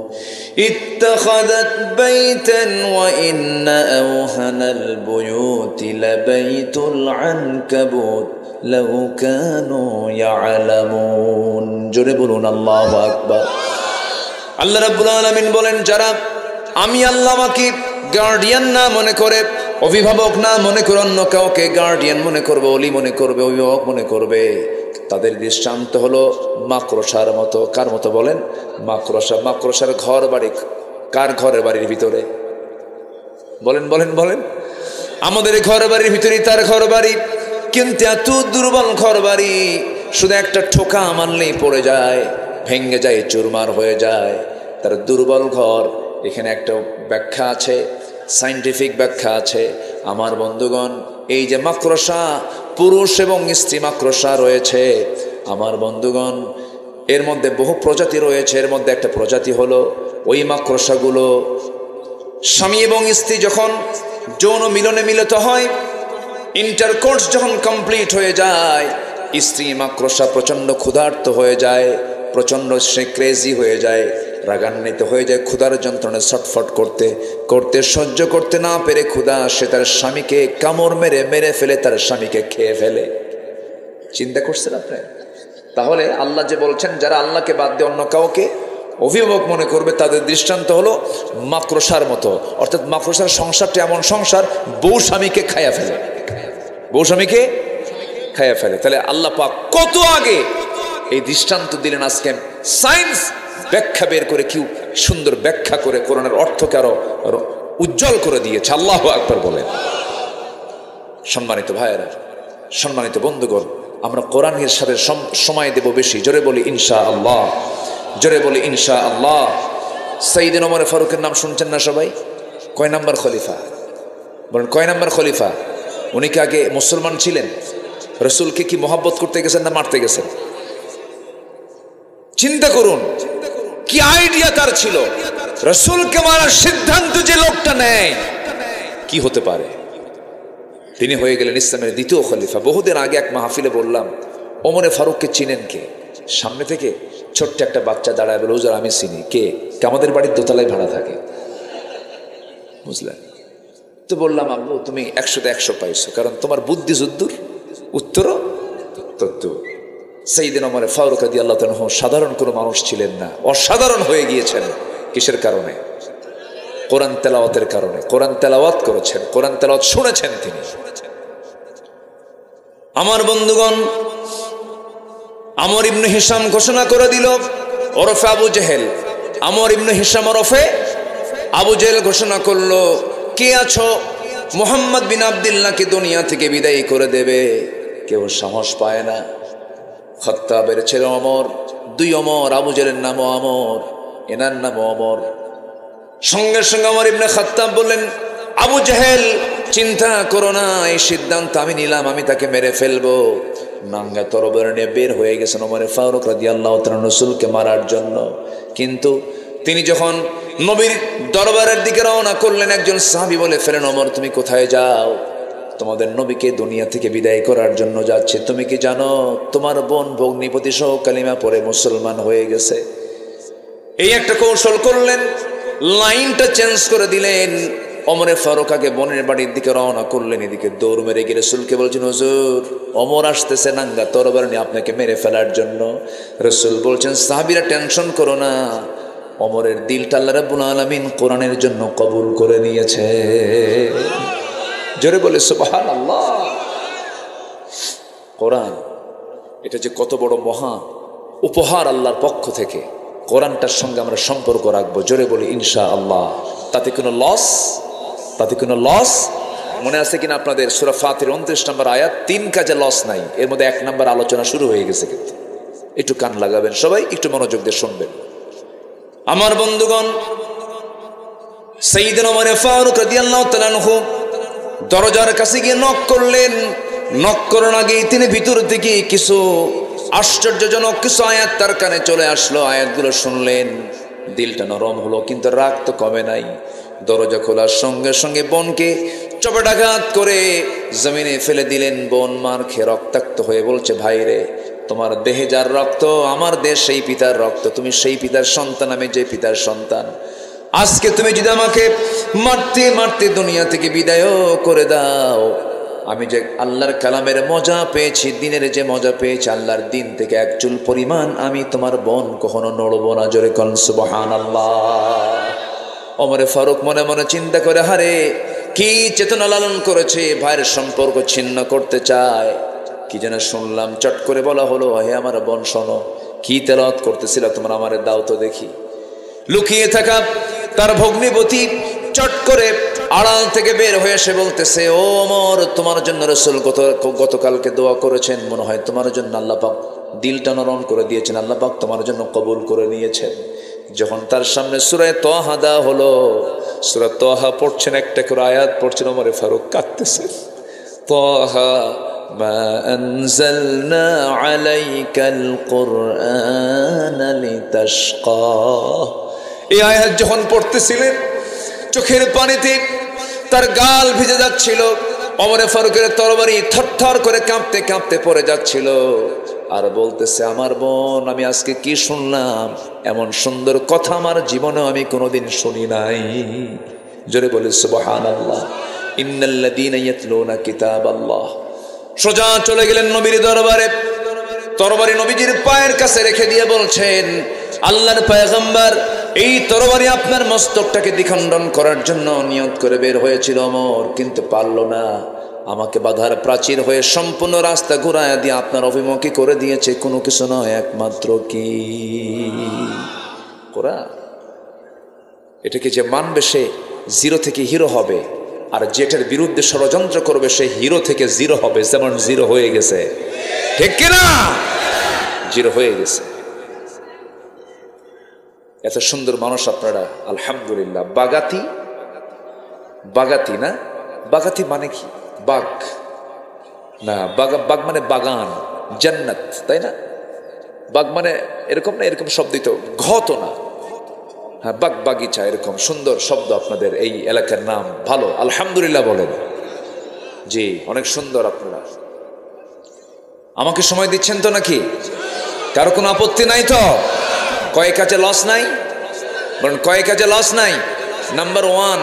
ইত্তাখাযাত বাইতান ওয়া ইন্না আওহানাল বুয়ুতি লাবাইতুল আনকাবুত লাউ কানু ইয়ালামুন। জোরে বলুন আল্লাহু আকবার। আল্লাহ রাব্বুল আলামিন বলেন, যারা আমি আল্লাহ আমাকে গার্ডিয়ান না মনে করে, অভিভাবক না মনে করে অন্য কাউকে গার্ডিয়ান মনে করবে, ওলি মনে করবে, অভিভাবক মনে করবে, তাদের দৃষ্টান্ত হলো মাকড়সার মতো। কার মতো বলেন? মাকড়সা। মাকড়সার ঘর বাড়ি কার? ঘরের বাড়ির ভিতরে। বলেন বলেন বলেন। আমাদের ঘর বাড়ির ভিতরেই তার ঘর বাড়ি, কিন্তু এত দুর্বল ঘর বাড়ি, শুধু একটা ঠোকা মারলেই পড়ে যায়, ভেঙে যায়, চুরমার হয়ে যায়। তার দুর্বল ঘর। এখানে একটা ব্যাখ্যা আছে, সায়েন্টিফিক ব্যাখ্যা আছে। আমার বন্ধুগণ, এই যে মাকড়সা, পুরুষ এবং স্ত্রী মাকড়সা রয়েছে। আমার বন্ধুগণ, এর মধ্যে বহু প্রজাতি রয়েছে। এর মধ্যে একটা প্রজাতি হলো ওই মাকড়সাগুলো স্বামী এবং স্ত্রী যখন যৌন মিলনে মিলিত হয়, ইন্টারকোর্স যখন কমপ্লিট হয়ে যায়, স্ত্রী মাকড়সা প্রচণ্ড ক্ষুধার্ত হয়ে যায়, প্রচণ্ড সে ক্রেজি হয়ে যায়, রাগান্বিত হয়ে যায়, ক্ষুধার যন্ত্রণায় ছটফট করতে করতে সহ্য করতে না পেরে ক্ষুধা সে তার স্বামীকে কামড় মেরে মেরে ফেলে, তার স্বামীকে খেয়ে ফেলে। চিন্তা করছেন আপনি? তাহলে আল্লাহ যে বলছেন যারা আল্লাহকে বাদ দিয়ে অন্য কাউকে অভিভাবক মনে করবে তাদের দৃষ্টান্ত হলো মাকড়সার মতো। অর্থাৎ মাকড়সার সংসারটা এমন সংসার, বউ স্বামীকে খাইয়া ফেলে, বউ স্বামীকে খাইয়া ফেলে। তাহলে আল্লাহ পাক কত আগে এই দৃষ্টান্ত দিলেন। আজকে সায়েন্স ব্যাখ্যা বের করে, কি সুন্দর ব্যাখ্যা করে কোরআনের অর্থকে আরো উজ্জ্বল করে দিয়েছে। আল্লাহু আকবার বলেন। সম্মানিত ভাইয়েরা, সম্মানিত বন্ধুগণ, আমরা কোরআনের সাথে সময় দেব বেশি। জোরে বলি ইনশাআল্লাহ, জোরে বলি ইনশাআল্লাহ। সাইয়েদনা ওমর ফারুকের নাম শুনছেন না সবাই? কয় নাম্বার খলিফা বলেন? কয় নাম্বার খলিফা? উনি কি আগে মুসলমান ছিলেন? রসুলকে কি মহব্বত করতে গেছেন না মারতে গেছেন? চিন্তা করুন কি আইডিয়া তার ছিল। রসুলকে মারার সিদ্ধান্ত যে লোকটা নেয়, কি হতে পারে? তিনি হয়ে গেলেন ইসলামের দ্বিতীয় খলিফা। বহুদিন আগে এক মাহফিলে বললাম, ওমরে ফারুককে চিনেন কে? সামনে থেকে ছোট্ট একটা বাচ্চা দাঁড়ায় বলে, হুজুর আমি চিনি। কে? আমাদের বাড়ির দোতলায় ভাড়া থাকে, বুঝলেন তো? বললাম, আব্বু তুমি 100-তে 100 পাইছো, কারণ তোমার বুদ্ধি যদ্দুর উত্তরও তদ্দুর। সাইয়েদনা ওমর ফারুক রাদিয়াল্লাহু তাআলা সাধারণ কোনো মানুষ ছিলেন না, অসাধারণ হয়ে গিয়েছেন। কিসের কারণে? কোরআন তেলাওয়াতের কারণে। কোরআন তেলাওয়াত করেছেন, কোরআন তেলাওয়াত শুনেছেন তিনি। আমার বন্ধুগণ, আমর ইবনে হিশাম ঘোষণা করে দিল ওরফে আবু জেহেল। আমর ইবনে হিশাম ওরফে আবু জেহেল ঘোষণা করলো, কে আছো মুহাম্মদ বিন আব্দুল্লাহকে দুনিয়া থেকে বিদায় করে দেবে? কেউ সাহস পায় না। খাত্তাবের ছেলে ওমর, 2 ওমর, আবু জেহেলের নামও আমর, এনার নামও ওমর। সঙ্গে সঙ্গে ওমর ইবনে খাত্তাব বললেন, আবু জেহেল চিন্তা করো না, এই সিদ্ধান্ত আমি নিলাম, আমি তাকে মেরে ফেলবো। নাঙ্গা তরবারি নিয়ে বের হয়ে গেছেন ওমর ফারুক রাদিয়াল্লাহু তাআলা রাসূলকে মারার জন্য। কিন্তু তিনি যখন নবীর দরবারের দিকে রওনা করলেন, একজন সাহাবী বলে ফেলেন, ওমর তুমি কোথায় যাও? তোমাদের নবীকে দুনিয়া থেকে বিদায় করার জন্য যাচ্ছে। তুমি কি জানো তোমার বোন ভগ্নিপতি সহ কালিমা পড়ে মুসলমান হয়ে গেছে? এই একটা কৌশল করলেন, লাইনটা চেঞ্জ করে দিলেন। ওমরে ফারুক আগে বোনের বাড়ির দিকে রওনা করলেন, এদিকে দৌড় মেরে গিয়ে রাসূলকে বলছেন, হুজুর ওমর আসতেছে নাঙ্গা তরবারি নিয়ে আপনাকে মেরে ফেলার জন্য। রাসূল বলছেন, সাহাবীরা টেনশন করো না, ওমরের দিলটা আল্লাহ রাব্বুল আলামিন কোরআনের জন্য কবুল করে নিয়েছে। জোরে বলে সুবহানাল্লাহ। কোরআন এটা যে কত বড় মহা উপহার আল্লাহর পক্ষ থেকে, কোরআনটার সঙ্গে আমরা সম্পর্ক রাখবো। জোরে বলি ইনশাআল্লাহ। তাতে কোনো লস, তাতে কোনো লস মনে আছে কিনা আপনাদের? সূরা ফাতির 29 নম্বর আয়াত, 3 কাজে লস নাই। এর মধ্যে 1 নম্বর আলোচনা শুরু হয়ে গেছে, কিন্তু একটু কান লাগাবেন সবাই, একটু মনোযোগ দিয়ে শুনবেন। আমার বন্ধুগণ, সাইয়েদনা ওমর ফারুক রাদিয়াল্লাহু তাআলা আনহু দরজার কাছে গিয়ে নক করলেন। নক করার আগেই তিনি ভিতর থেকে কিছু আশ্চর্যজনক কিছু আয়াত তার কানে চলে আসলো। আয়াতগুলো শুনলেন, দিলটা নরম হলো, কিন্তু রাগ তো কমে নাই। দরজা খোলার সঙ্গে সঙ্গে বোনকে চপেটাঘাত করে জমিনে ফেলে দিলেন। বোন মার খেয়ে রক্তাক্ত হয়ে বলছে, ভাই রে, তোমার দেহে যার রক্ত, আমার দেশ সেই পিতার রক্ত, তুমি সেই পিতার সন্তান, আমি যে পিতার সন্তান। আজকে তুমি যদি আমাকে মারতে মারতে দুনিয়া থেকে বিদায়ও করে দাও, আমি যে আল্লাহর কালামের মজা পেয়েছি, দিনের যে মজা পেয়েছি, আল্লাহর দিন থেকে 1 চুল পরিমাণ আমি তোমার বোন কখনো নড়বো না। জোরে কোন সুবহানাল্লাহ। ওমরে ফারুক মনে মনে চিন্তা করে, হারে কি চেতনা লালন করেছে, ভাইয়ের সম্পর্ক ছিন্ন করতে চায়। কি যেন শুনলাম, চট করে বলা হলো, হে আমার বোন শোনো, কি তেলাওয়াত করতেছিল তোমরা, আমারে দাও তো দেখি। লুকিয়ে থাকা তার ভগ্নিপতি চট করে আড়াল থেকে বের হয়ে এসে বলতেছে, ও ওমর, তোমার জন্য রাসূল গতকালকে দোয়া করেছেন, মনে হয় তোমার জন্য আল্লাহ পাক দিলটা নরম করে দিয়েছেন, আল্লাহ পাক তোমার জন্য কবুল করে নিয়েছেন। যখন তার সামনে সূরা তাহা দেওয়া হলো, সূরা তাহা পড়ছেন, একটা করে আয়াত পড়ছেন, ওমর ফারুক কাঁদতেছে। তাহা মা আনজালনা আলাইকাল কুরআনা লিতাশকা। এই আয়াত যখন পড়তেছিলেন চোখের পানিতে তার গাল ভিজে যাচ্ছিল, ওমরে ফারুকের তরবারি থরথর করে কাঁপতে কাঁপতে পড়ে যাচ্ছিল, আর বলতেছে আমার বোন আমি আজকে কি শুনলাম, এমন সুন্দর কথা আমার জীবনেও আমি কোনোদিন শুনি নাই। জোরে বলি সুবহানাল্লাহ। ইন্নাল্লাযীনা ইয়াতলুনা কিতাবাল্লাহ। সোজা চলে গেলেন নবীর দরবারে, তরবারি নবীজির পায়ের কাছে রেখে দিয়ে বলছেন আল্লাহর পয়গম্বর এই তরবারি আপনার মস্তকটাকে দ্বিখণ্ডন করার জন্য নিয়ত করে বের হয়েছিল ওমর, কিন্তু পারল না, আমাকে বাধার প্রাচীর হয়ে সম্পূর্ণ রাস্তা ঘুরায় দিয়ে আপনার অভিমুখী করে দিয়েছে। কোনো কিছু নয়, একমাত্র কি কোরআন। এটাকে যে মানবে সে জিরো থেকে হিরো হবে, আর যেটার বিরুদ্ধে ষড়যন্ত্র করবে সে হিরো থেকে জিরো হবে, যেমন জিরো হয়ে গেছে, ঠিক কিনা? জিরো হয়ে গেছে। এত সুন্দর মানুষ আপনারা, আলহামদুলিল্লাহ। বাগাতি, বাগাতি না, বাগাতি মানে কি? বাগ না, বাগ মানে বাগান, জান্নাত, তাই না? বাগ মানে এরকম না, এরকম শব্দই তো, ঘত না, হ্যাঁ বাগ বাগিচা, এরকম সুন্দর শব্দ আপনাদের এই এলাকার নাম। ভালো, আলহামদুলিল্লাহ বলেন। জি, অনেক সুন্দর। আপনারা আমাকে সময় দিচ্ছেন তো নাকি? কারো কোনো আপত্তি নাই তো? কয়েক কাজে লস নাই? বলেন কয়েক কাজে লস নাই। নাম্বার 1,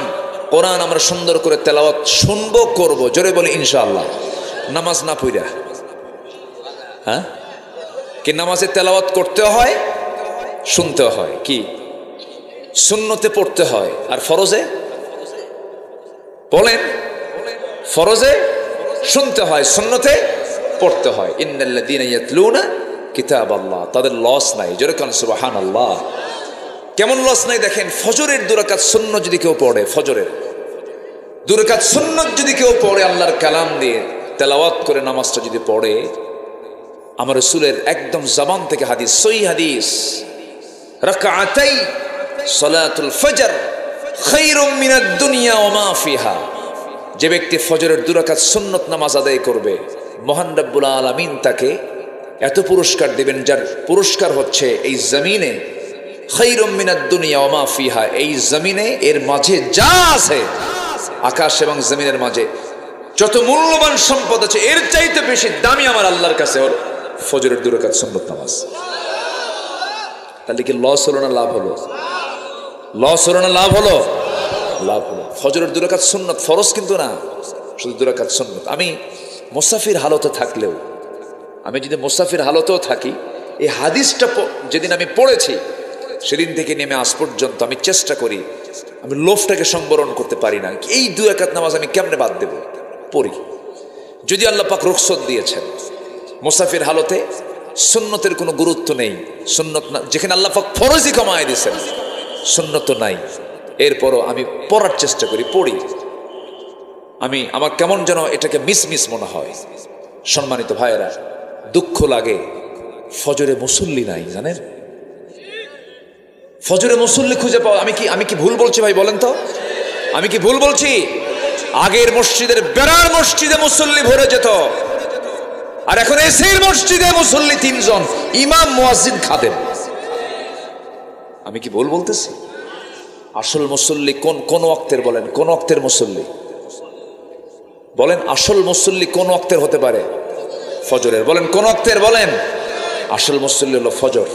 কোরআন আমরা সুন্দর করে তেলাওয়াত শুনবো, করবো। জোরে বলি ইনশাআল্লাহ। নামাজ না পড়া, হ্যাঁ কি নামাজে তেলাওয়াত করতে হয়, শুনতে হয়, কি সুন্নতে পড়তে হয়, আর ফরজে বলেন, ফরজে শুনতে হয়, সুন্নতে পড়তে হয়। ইন্নাল্লাযীনা ইয়াতলুনা কিতাবাল্লাহ, তাদের লস নাই। জোরে কান সুবহানাল্লাহ। কেমন লস নাই দেখেন, ফজরের 2 রাকাত সুন্নত যদি কেউ পড়ে, ফজরের 2 রাকাত সুন্নত যদি কেউ পড়ে, আল্লাহর কালাম দিয়ে তেলাওয়াত করে নামাজটা যদি পড়ে, আমার রাসূলের একদম জবান থেকে হাদিস, সহিহ হাদিস, রাকাতাই সালাতুল ফজর খায়রুম মিনাদ দুনিয়া ওয়া মা ফিহা। যে ব্যক্তি ফজরের 2 রাকাত সুন্নত নামাজ আদায় করবে, মহান রব্বুল আলামিন তাকে এত পুরস্কার দিবেন, যার পুরস্কার হচ্ছে এই জমিনে খায়রুম মিনাদ দুনিয়া ওয়া মা ফিহা, এই জমিনে এর মাঝে যা আছে, আকাশ এবং জমিনের মাঝে যত মূল্যবান সম্পদ আছে, এর চাইতে বেশি দামি আমার আল্লাহর কাছে হলো ফজরের 2 রাকাত সুন্নত নামাজ। তাহলে কি লস হলো না লাভ হলো? লস হলো না লাভ হলো? লাভ হলো। ফজরের 2 রাকাত সুন্নত, ফরজ কিন্তু না, শুধু 2 রাকাত সুন্নত। আমি মুসাফির হালতে থাকলেও, আমি যদি মুসাফির হালতেও থাকি, এই হাদিসটা যেদিন আমি পড়েছি সেদিন থেকে নেমে আজ পর্যন্ত আমি চেষ্টা করি, আমি লোভটাকে সংবরণ করতে পারি না। এই 2 রাকাত নামাজ আমি কেমনে বাদ দেব? পড়ি। যদি আল্লাহ পাক রুখসত দিয়েছেন মুসাফির হালতে সুন্নতের কোনো গুরুত্ব নেই, সুন্নত না, যেখানে আল্লাহ পাক ফরজই কমায় দিয়েছেন, সুন্নত নাই, এরপরও আমি পড়ার চেষ্টা করি, পড়ি। আমার কেমন যেন এটাকে মিস মনে হয়। সম্মানিত ভাইয়েরা, দুঃখ লাগে ফজরে মুসল্লি নাই, জানেন? ফজরে মুসল্লি খুঁজে পাওয়া, আমি কি ভুল বলছি ভাই বলেন তো? আমি কি ভুল বলছি? আগের মসজিদের বেড়ার মসজিদে মুসল্লি ভরে যেত, আর এখন এসির মসজিদে মুসল্লি 3 জন, ইমাম, মুয়াজ্জিন, খাদেম। আমি কি ভুল বলতেছি? আসল মুসল্লি কোন ওয়াক্তের বলেন? কোন ওয়াক্তের মুসল্লি বলেন? আসল মুসল্লি কোন ওয়াক্তের হতে পারে? ফজরের। বলেন কোন ওয়াক্তের? বলেন। আসল মুসল্লি হলো ফজর।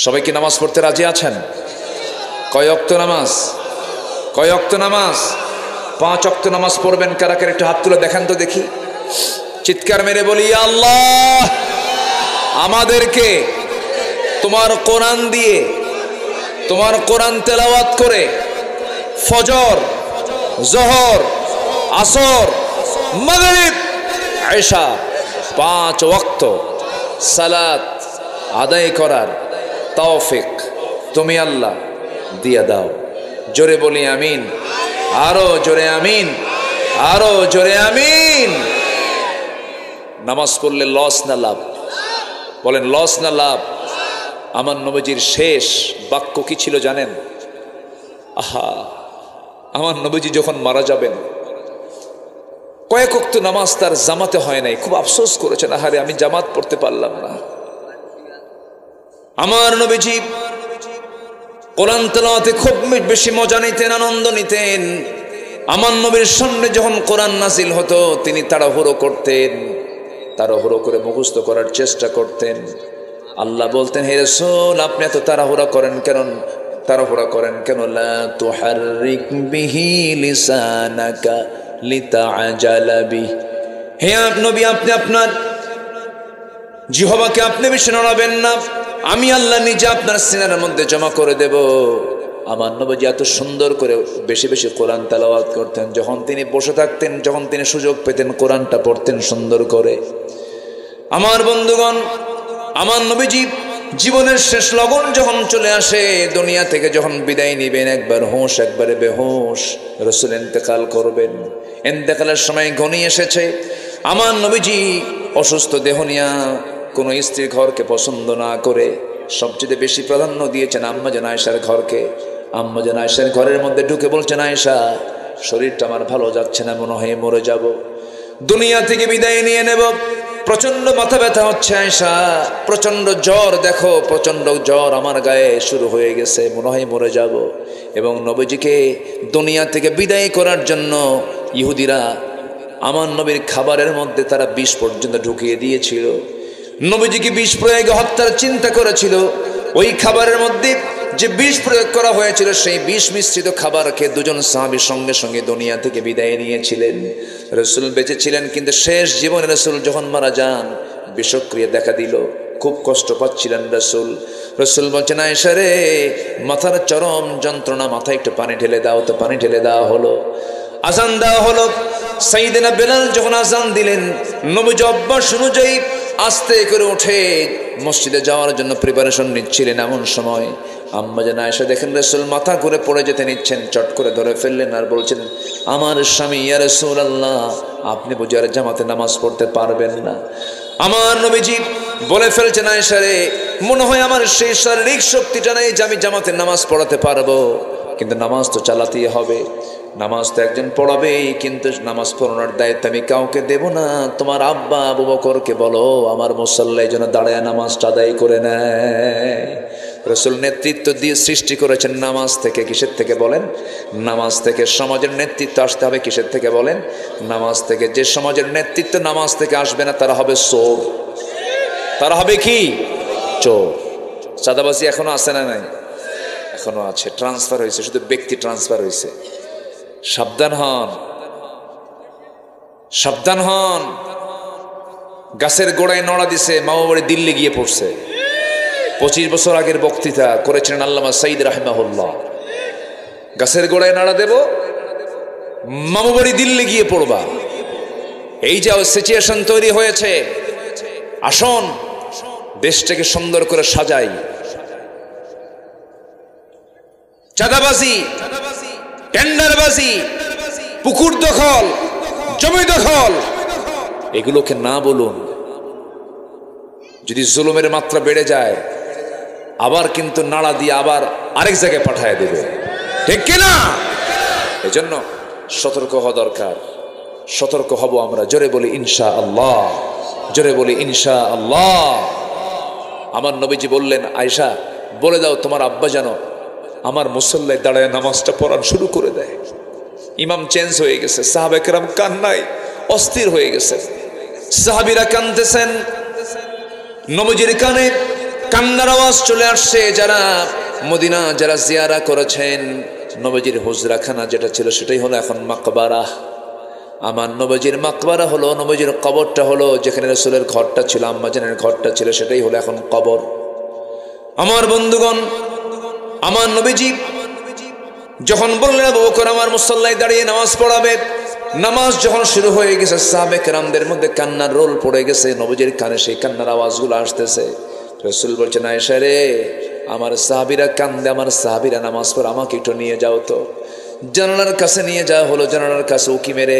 সবাই কি নামাজ পড়তে রাজি আছেন? কয় ওয়াক্ত নামাজ? কয় ওয়াক্ত নামাজ? 5 ওয়াক্ত নামাজ পড়বেন। কারা কারা একটু হাত তুলে দেখান তো দেখি। চিৎকার মেরে বলি, ইয়া আল্লাহ, আমাদেরকে তোমার কোরআন দিয়ে, তোমার কোরআন তেলাওয়াত করে ফজর, জোহর, আসর, মাগরিব, ইশা 5 ওয়াক্ত সালাত আদায় করার তৌফিক তুমি আল্লাহ দিয়ে দাও। জোরে বলি আমিন। আরো জোরে আমিন, আরো জোরে আমিন। নামাজ পড়লে লস না লাভ? বলেন লস না লাভ? আমার নবীজির শেষ বাক্য কি ছিল জানেন? আহা, আমার নবীজি যখন মারা যাবেন কয়েক ওয়াক্ত নামাজ তার জামাতে হয় নাই, খুব আফসোস করেছেন, আহারে আমি জামাত পড়তে পারলাম না। আমার নবীজি কোরআন তেলাওয়াতে খুব বেশি মজা নিতেন, আনন্দ নিতেন। আমার নবীর সামনে যখন কোরআন নাজিল হতো তিনি তাড়াহুড়ো করতেন, তাড়াহুড়ো করে মুখস্থ করার চেষ্টা করতেন। আল্লাহ বলতেন, হে রাসূল আপনি এত তাড়াহুড়া করেন কেন? লা তুহাররিক বিহি লিসানাকা লিতাআজালা বিহি, হে নবী আপনি আপনার জিহ্বাকে আপনি বেশি নড়াবেন না, আমি আল্লাহ নিজে আপনার সিনার মধ্যে জমা করে দেব। আমার নবীজি এত সুন্দর করে বেশি বেশি কোরআন তেলাওয়াত করতেন। যখন তিনি বসে থাকতেন, যখন তিনি সুযোগ পেতেন কোরআনটা পড়তেন সুন্দর করে। আমার বন্ধুগণ, আমার নবীজি জীবনের শেষ লগন যখন চলে আসে, দুনিয়া থেকে যখন বিদায় নিবেন, একবার হুঁশ একবারে বেহুশ, রাসূল ইন্তেকাল করবেন। ইন্তেকালের সময় ঘনিয়ে এসেছে। আমার নবীজি অসুস্থ দেহ নিয়া কোনো স্ত্রীর ঘরকে পছন্দ না করে সবচেয়ে বেশি প্রাধান্য দিয়েছেন আম্মাজান আয়েশার ঘরকে। আম্মাজান আয়েশার ঘরের মধ্যে ঢুকে বলছেন, আয়েশা শরীরটা আমার ভালো যাচ্ছে না, মনে হয় মরে যাব, দুনিয়া থেকে বিদায় নিয়ে নেব, প্রচন্ড মাথা ব্যথা হচ্ছে আয়েশা, প্রচন্ড জ্বর, দেখো প্রচন্ড জ্বর আমার গায়ে শুরু হয়ে গেছে, মনে হয় মরে যাব। এবং নবীজিকে দুনিয়া থেকে বিদায় করার জন্য ইহুদিরা আমার নবীর খাবারের মধ্যে তারা বিষ পর্যন্ত ঢুকিয়ে দিয়েছিল। নবীজিকে বিষ প্রয়োগে হত্যার চিন্তা করেছিল। ওই খাবারের মধ্যে যে বিষ প্রয়োগ করা হয়েছিল সেই বিষ মিশ্রিত খাবার খেয়ে দুজন সাহাবী সঙ্গে সঙ্গে দুনিয়া থেকে বিদায় নিয়েছিলেন। রাসূল বেঁচে ছিলেন, কিন্তু শেষ জীবনে রাসূল যখন মারা যান বিষক্রিয়া দেখা দিল, খুব কষ্ট পাচ্ছিলেন রাসূল। রাসূল বলছেন, আয়েশা রে মাথার চরম যন্ত্রণা, মাথায় একটু পানি ঢেলে দাও। তো পানি ঢেলে দেওয়া হলো, আজান দেওয়া হলো। সাইয়েদনা বেলাল যখন আজান দিলেন, নবীজি অভ্যাস অনুযায়ী আস্তে করে উঠে মসজিদে যাওয়ার জন্য প্রিপারেশন নিচ্ছিলেন। এমন সময় আম্মাজান আয়েশা দেখেন রাসূল মাথা ঘুরে পড়ে যেতে নিচ্ছেন, চট করে ধরে ফেললেন আর বলছেন, আমার স্বামী ইয়া রাসূলুল্লাহ আপনি বুঝি আর জামাতে নামাজ পড়তে পারবেন না? আমার নবীজি বলে ফেলছেন, আয়েশা রে মনে হয় আমার সেই শারীরিক শক্তিটা নেই যে আমি জামাতে নামাজ পড়াতে পারবো, কিন্তু নামাজ তো চালাতেই হবে, নামাজ তো একজন পড়াবেই, কিন্তু নামাজ পড়ানোর দায়িত্ব আমি কাউকে দেব না। তোমার আব্বা আবু বকরকে বলো আমার মুসল্লায় যেন দাঁড়ায় নামাজটা আদায় করে নেয়। রাসূল নেতৃত্ব দিয়ে সৃষ্টি করেছেন নামাজ থেকে। কিসের থেকে বলেন? নামাজ থেকে। সমাজের নেতৃত্ব আসতে হবে কিসের থেকে বলেন? নামাজ থেকে। যে সমাজের নেতৃত্ব নামাজ থেকে আসবে না তারা হবে চোর। তারা হবে কি? চোর। চাঁদাবাজি এখনো আছে না নাই? এখনো আছে, ট্রান্সফার হয়েছে, শুধু ব্যক্তি ট্রান্সফার হয়েছে। সাবধান হন, সাবধান হন। গাছের গোড়ায় নড়া দিছে, মামা বাড়ি দিল্লি গিয়ে পড়ছে। 25 বছর আগের বক্তৃতা করেছিলেন আল্লামা সাঈদ রাহিমাহুল্লাহ। গাছের গোড়ায় নাড়া দেব, মামা বাড়ি দিল্লি গিয়ে পড়বা। এই যে সিচুয়েশন তৈরি হয়েছে, আসুন দেশটাকে সুন্দর করে সাজাই। চাঁদাবাজি, টেন্ডারবাজি, পুকুর দখল, জমি দখল, এগুলোকে না বলুন। যদি জুলুমের মাত্রা বেড়ে যায় আবার কিন্তু নাড়া দিয়ে আবার আরেক জায়গায় পাঠায় দেবে, ঠিক কিনা? এজন্য সতর্ক হওয়া দরকার। সতর্ক হব আমরা। জোরে বলি ইনশাআল্লাহ, জোরে বলি ইনশাআল্লাহ। আমার নবীজি বললেন, আয়েশা বলে দাও তোমার আব্বা যেন আমার মুসল্লায় দাঁড়ায় নামাজটা পড়ানো শুরু করে দেয়। ইমাম চেঞ্জ হয়ে গেছে, সাহাবায়ে কেরাম কান্নায় অস্থির হয়ে গেছে, সাহাবীরা কাঁদতেছেন, নবীজির কানে কান্নার আওয়াজ চলে আসছে। যারা মদিনা যারা জিয়ারা করেছেন, নবীজির হুজরাখানা যেটা ছিল সেটাই হলো এখন মাকবারা। আমার নবীজির মাকবারা হলো, নবীজির কবরটা হলো, যেখানে রাসূলের ঘরটা ছিল, আম্মা জানের ঘরটা ছিল, সেটাই হলো এখন কবর। আমার বন্ধুগণ, আমার নবীজি যখন বললেন আবু বকর আমার মুসল্লায় দাঁড়িয়ে নামাজ পড়াবে, নামাজ যখন শুরু হয়ে গেছে সাহাবে কেরামদের মধ্যে কান্নার রোল পড়ে গেছে। নবীজির কানে সেই কান্নার আওয়াজগুলো আসতেছে। রাসূল বলছেন, আয়েশা রে আমার সাহাবীরা কান্দে, আমার সাহাবীরা নামাজ পড়ে, আমাকে একটু নিয়ে যাও তো। জানালার কাছে নিয়ে যাওয়া হলো। জানালার কাছে উকি মেরে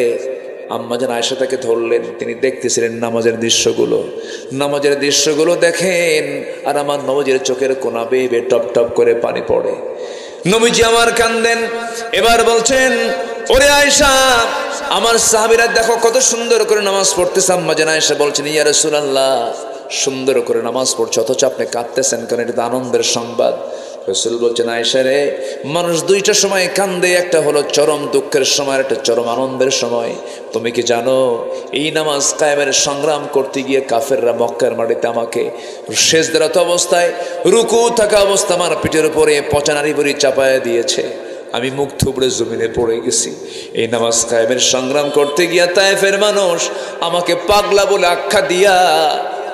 আম্মাজান আয়েশা তাকে ধরলেন। তিনি দেখতেছিলেন নামাজের দৃশ্যগুলো। নামাজের দৃশ্যগুলো দেখেন আর আমার নবীজির চোখের কোনা বেয়ে বেয়ে টপ টপ করে পানি পড়ে। নবীজি আমার কান্দেন। এবার বলছেন, ওরে আয়েশা আমার সাহাবীরা দেখো কত সুন্দর করে নামাজ পড়তেছে। আম্মা জান আয়েশা বলছেন, ইয়া রাসূলুল্লাহ, সুন্দর করে নামাজ পড়ছে অথচ আপনি কাঁদতেছেন কেন? এটা তো আনন্দের সংবাদ। রাসূল বলছেন, আয়েশা রে, মানুষ দুইটা সময় কান্দে, একটা হলো চরম দুঃখের সময়, একটা চরম আনন্দের সময়। তুমি কি জানো এই নামাজ কায়েমের সংগ্রাম করতে গিয়ে কাফেররা মক্কার মাটিতে আমাকে সেজদারত অবস্থায়, রুকু থাকা অবস্থা আমার পিঠের উপরে পচা নাড়ি ভুঁড়ি চাপায়া দিয়েছে, আমি মুখ থুবড়ে জমিনে পড়ে গেছি। এই নামাজ কায়েমের সংগ্রাম করতে গিয়া তায়েফের মানুষ আমাকে পাগলা বলে আখ্যা দিয়া